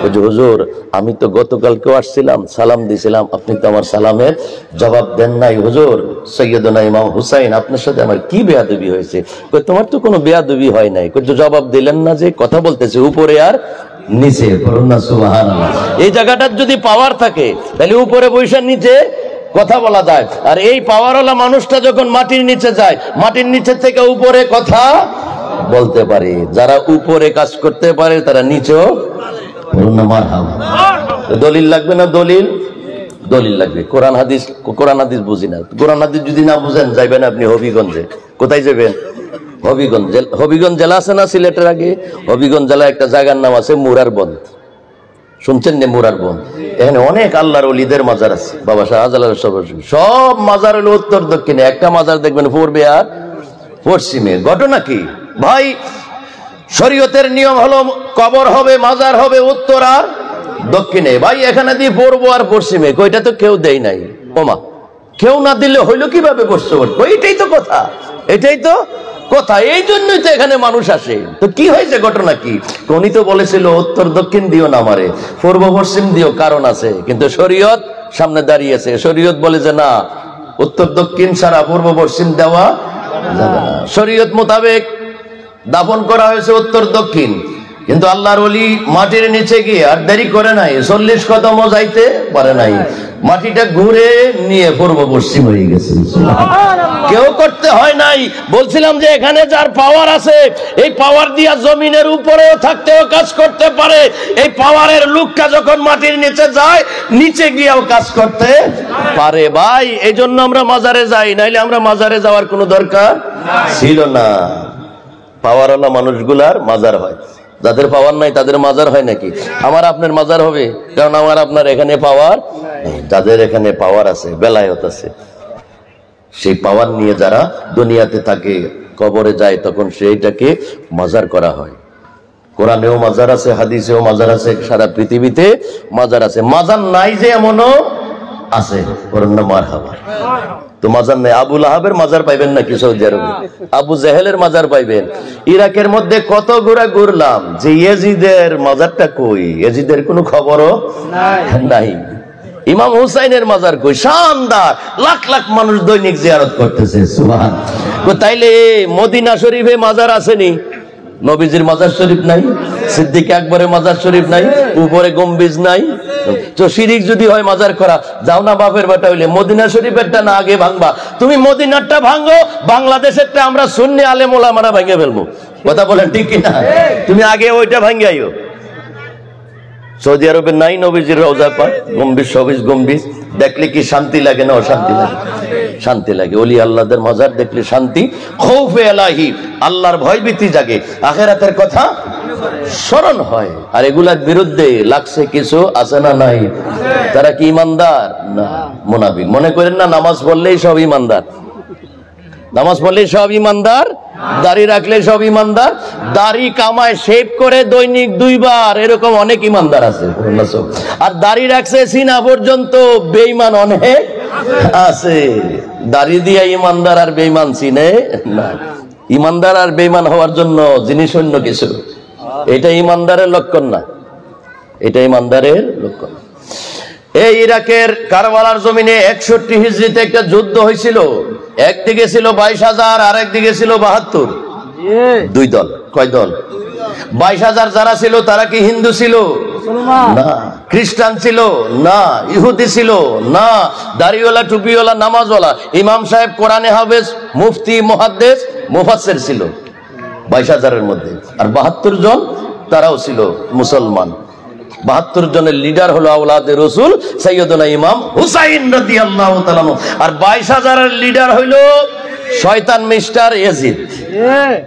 [SPEAKER 1] হুজুর, আমি তো গতকালকেও আসছিলাম, সালাম দিছিলাম, আপনি তো আমার সালামের জবাব দেন নাই। হুজুর, সৈয়দনা ইমাম হুসাইন, আপনার সাথে আমার কি বেয়াদবি হয়েছে? কই, তোমার তো কোনো বেয়াদবি হয় নাই। কই, জবাব দিলেন না যে? কথা বলতেছে উপরে আর নিচে। পড়ুন না সুবহানাল্লাহ। এই জায়গাটার যদি পাওয়ার থাকে, তাহলে উপরে বৈশা নিচে কথা বলা যায়। আর এই পাওয়ারওয়ালা মানুষটা যখন মাটির নিচে যায়, মাটির নিচে থেকে উপরে কথা বলতে পারে। যারা উপরে কাজ করতে পারে তারা নিচেও। দলিল লাগবে না? দলিল দলিল লাগবে। কোরআন হাদিস বুঝি না। কোরআন হাদিস যদি না বুঝেন, যাইবেন আপনি হবিগঞ্জে। কোথায় যাবেন? হবিগঞ্জ। হবিগঞ্জ জেলা আছে না সিলেটের আগে? হবিগঞ্জ জেলায় একটা জায়গার নাম আছে মুরারবন্দ। শুনছেন না? মুরারবন্দ। এখানে অনেক আল্লাহর ওলিদের মাজার আছে। বাবা শাহজালাল সব মাজার হলো উত্তর দক্ষিণে। একটা মাজার দেখবেন পূর্বে আর পশ্চিমে। ঘটনা কি ভাই? শরীয়তের নিয়ম হলো কবর হবে, মাজার হবে উত্তর আর দক্ষিণে। ভাই এখানে দিয়ে পূর্ব আর পশ্চিমে, কইটা তো কেউ দেয় নাই। ওমা, কেউ না দিলে হইলো কিভাবে পশ্চিম? এটাই তো কথা, এটাই তো কথা। এই জন্যই তো এখানে মানুষ আসে। তো কি হয়েছে, ঘটনা কি? উনি তো বলেছিল উত্তর দক্ষিণ দিও না আমারে, পূর্ব পশ্চিম দিও, কারণ আছে। কিন্তু শরীয়ত সামনে দাঁড়িয়েছে, শরীয়ত বলে যে না, উত্তর দক্ষিণ ছাড়া পূর্ব পশ্চিম দেওয়া যাবে না। শরীয়ত মোতাবেক দাফন করা হয়েছে উত্তর দক্ষিণ, কিন্তু আল্লাহর ওলি মাটির নিচে গিয়ে আর দেরি করে নাই, 40 কদমও যাইতে পারে নাই, মাটিটা ঘুরে নিয়ে পূর্ব পশ্চিম হয়ে গেছে। কেউ করতে হয় নাই। বলছিলাম যে এখানে যার পাওয়ার আছে, এই পাওয়ার দিয়া জমিনের উপরেও থাকতেও কাজ করতে পারে। এই পাওয়ারের লোকটা যখন মাটির নিচে যায়, নিচে গিয়েও কাজ করতে পারে। ভাই এই জন্য আমরা মাজারে যাই, নাইলে আমরা মাজারে যাওয়ার কোনো দরকার ছিল না। পাওয়ারওয়ালা মানুষগুলার মাজার হয়, যাদের পাওয়ার নাই তাদের মাজার হয় নাকি? আমার আপনার মাজার হবে, কারণ আমার আপনার এখানে পাওয়ার নেই। যাদের এখানে পাওয়ার আছে, বেলায়েত আছে, সেই পাওয়ার নিয়ে যারা দুনিয়াতে থাকে, কবরে যায়, তখন সেইটাকে মাজার করা হয়। কোরআনেও মাজার আছে, হাদিসেও মাজার আছে, সারা পৃথিবীতে মাজার আছে। মাজার নাই যে এমনও আছে, ওর নাম মারহাবা। তো মাজার নেই, আবু লাহাবের মাজার পাইবেন নাকি সৌদি আরবে? আবু জেহেলের মাজার পাইবেন। ইরাকের মধ্যে কত ঘুরলাম, যে ইয়েজিদের মাজারটা কই, ইয়েজিদের কোনো খবরও নাই। ইমাম হুসাইনের মাজার কই, শানদার, লাখ লাখ মানুষ দৈনিক জিয়ারত করতেছে। সুবহান। তাইলে মদিনা শরীফে মাজার আসেনি? নবীজির মাজার শরীফ নাই, সিদ্দিক আকবরের মাজার শরীফ নাই, উপরে গম্বুজ নাই। তো শিরিক যদি হয় মাজার করা, যাও না বাপের বেটা হইলে মদিনা শরীফেরটা না আগে ভাঙবা। তুমি মদিনারটা ভাঙো, বাংলাদেশেরটা আমরা সুন্নি আলেম ওলামারা ভেঙে ফেলবো। কথা বলেন ঠিক কিনা? তুমি আগে ওইটা ভাঙাইও। সৌদি আরবে নাই নবীজির রওজা পাক, গম্বুজ, সবিজ গম্বুজ দেখলে কি শান্তি লাগে না অশান্তি লাগে? শান্তি লাগে। ওলি আল্লাহদের মাজার দেখলে শান্তি, খৌফে এলাহি, আল্লাহর ভয়ভীতি জাগে, আখিরাতের কথা স্মরণ হয়। আর এগুলার বিরুদ্ধে লাগছে কিছু আছে না নাই? তারা কি ইমানদার? না, মুনাফিক। মনে করেন না নামাজ পড়লেই সব ইমানদার, নামাজ পড়লেই সব ইমানদার, দাড়ি রাখলে সব ইমানদার, দাড়ি কামায় শেভ করে দৈনিক 2 বার, এরকম অনেক ইমানদার আছে। আর দাড়ি রাখছে সিনা পর্যন্ত, বেঈমান অনেক আছে। দাড়ি দিয়ে ইমানদার আর বেঈমান চিনে না। ইমানদার আর বেঈমান হওয়ার জন্য জিনিস অন্য কিছু, এটা ইমানদারের লক্ষণ না, এটা ইমানদারের লক্ষণ। এই ইরাকের কারবালার জমিনে 61 হিজরিতে একটা যুদ্ধ হয়েছিল। একদিকে ছিল 22,000 আর একদিকে ছিল 72। 2 দল। কয় দল? 22,000 যারা ছিল তারা কি হিন্দু ছিল? না। খ্রিস্টান ছিল? না। ইহুদি ছিল? না। দাড়িওয়ালা, টুপিওয়ালা, নামাজওয়ালা, ইমাম সাহেব, কোরআনে হাফেজ, মুফতি, মুহাদ্দিস, মুফাসসির ছিল 22,000-এর মধ্যে। আর 72 জন তারাও ছিল মুসলমান। 72 জনের লিডার হলো আওলাদে রসুল সাইয়্যিদুনা ইমাম হুসাইন রাদিয়াল্লাহু তাআলা। আর 22,000-এর লিডার হইলো শয়তান মিস্টার ইয়াজিদ।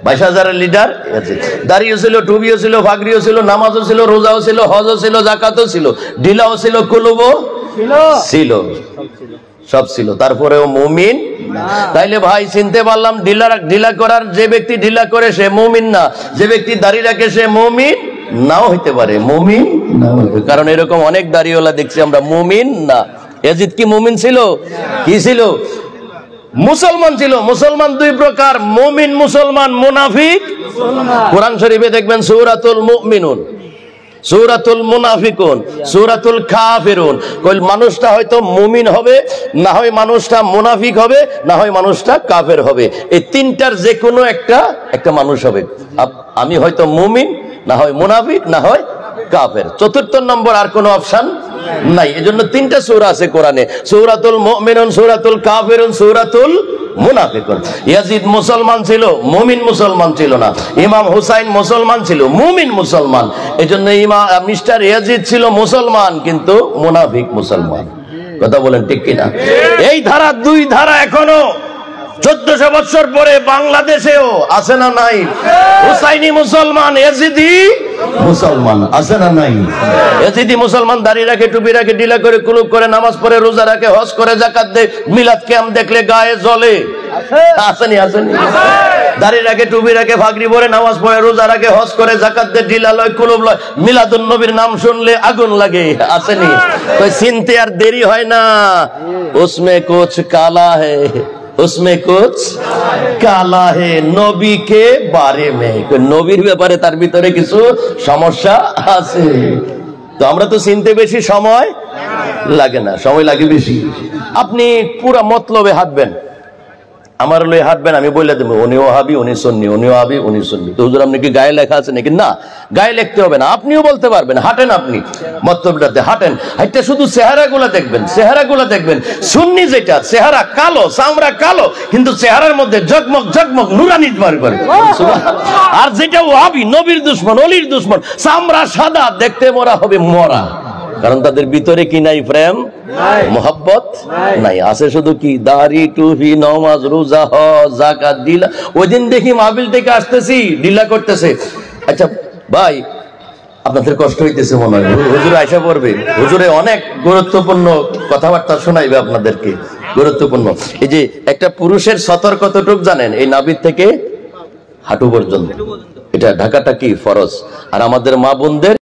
[SPEAKER 1] 22,000-এর লিডার ইয়াজিদ। দাড়িও ছিল, টুপিও ছিল, পাগড়িও ছিল, নামাজও ছিল, রোজাও ছিল, হজও ছিল, যাকাতও ছিল, ঢিলাও ছিল, কুলুবও ছিল, সব ছিল। তারপরেও মুমিন। তাইলে ভাই চিনতে পারলাম, ঢিলা করার যে ব্যক্তি ঢিলা করে সে মুমিন না, যে ব্যক্তি দাড়ি রাখে সে মুমিন নাও হইতে পারে, মুমিন নাও হইতে পারে। কারণ এরকম অনেক দাড়িওয়ালা দেখছি আমরা, মুমিন না। ইয়াজিদ কি মুমিন ছিল? কি ছিল? মুসলমান ছিল। মুসলমান 2 প্রকার, মুমিন মুসলমান, মুনাফিক মুসলমান। কোরআন শরীফে দেখবেন সূরাতুল মুমিনুন, সূরাতুল মুনাফিকুন, সূরাতুল কাফিরুন। কই মানুষটা হয়তো মুমিন হবে, না হয় মানুষটা মুনাফিক হবে, না হয় মানুষটা কাফের হবে। এই 3টার যে কোনো একটা মানুষ হবে। আমি হয়তো মুমিন, না হয় মুনাফিক, না হয় কাফের। 4র্থ নম্বর আর কোনো অপশন নাই। এজন্য 3টা সূরা আছে কোরআনে, সূরাতুল মুমিনুন, সূরাতুল কাফিরুন, সূরাতুল মুনাফিকুন। ইয়াজিদ মুসলমান ছিল, মুমিন মুসলমান ছিল না। ইমাম হুসাইন মুসলমান ছিল, মুমিন মুসলমান। এজন্য মিস্টার ইয়াজিদ ছিল মুসলমান, কিন্তু মুনাফিক মুসলমান। কথা বলেন ঠিক কিনা? এই ধারা, 2 ধারা এখনো 1400 বছর পরে বাংলাদেশেও আছে না নাই? হুসাইনি মুসলমান, ইয়াজিদি মুসলমান, আছে না নাই? ইয়াজিদি মুসলমান, দাড়ি রাখে, টুপি রাখে, ঢিলা করে, কুলুপ করে, নামাজ পড়ে, রোজা রাখে, হজ করে, যাকাত দেয়, মিলাদ কিয়াম দেখলে গায়ে জ্বলে, আসেনি আসেনি? দাড়ি রাখে, টুপি রাখে, ফাগড়ি পরে, নামাজ পড়ে, রোজা রাখে, হজ করে, জাকাত দেয়, ঢিলা লয়, কুলুব লয়, মিলাদুন নবীর নাম শুনলে আগুন লাগে। আসেনি? তো চিনতে আর দেরি হয় না। উসমে কুছ কালা হে, उसमें कुछ काला है नबी के बारे में, নবীর ব্যাপারে তার ভিতরে কিছু সমস্যা আছে। তো আমরা তো চিনতে বেশি সময় লাগে না, সময় লাগে বেশি। আপনি পুরা মতলবে হাঁটবেন, আমার লয়ে হাঁটবেন, আমি বলে দেবো উনিও হাবি উনি সুন্নি, উনিও হাবি উনি সুন্নি। তো হুজুর আপনি কি গায়ে লেখা আছে নাকি? না, গায়ে লিখতে হবে না, আপনিও বলতে পারবেন। হাঁটেন, আপনি মতলবটাতে হাঁটেন, হাঁটতে শুধু চেহারা গুলা দেখবেন, চেহারা গুলা দেখবেন। সুন্নি যেটা চেহারা কালো, চামড়া কালো, কিন্তু চেহারার মধ্যে জগমগ জগমগ নুরানি বার করে। আর যেটা ওয়াহাবি, নবীর দুশ্মন, অলির দুশ্মন, চামড়া সাদা, দেখতে মরা হবে মরা। কারণ তাদের ভিতরে কি নাই? প্রেম, মোহাব্বত নাই। আছে শুধু কি? দাড়ি, টুপি, নামাজ, রোজা, হজ, যাকাত, ডিলা। ওই দিন দেখি মাহফিল থেকে আসতেছি, ডিলা করতেছে। আচ্ছা ভাই, আপনাদের কষ্ট হইতেছে মনে হয়, হুজুরে আয়সা পড়বে, হুজুরে অনেক গুরুত্বপূর্ণ কথাবার্তা শোনাইবে আপনাদেরকে, গুরুত্বপূর্ণ। এই যে একটা পুরুষের সতর কতটুক জানেন? এই নাভির থেকে হাঁটু পর্যন্ত, এটা ঢাকাটা কি ফরজ। আর আমাদের মা বোনদের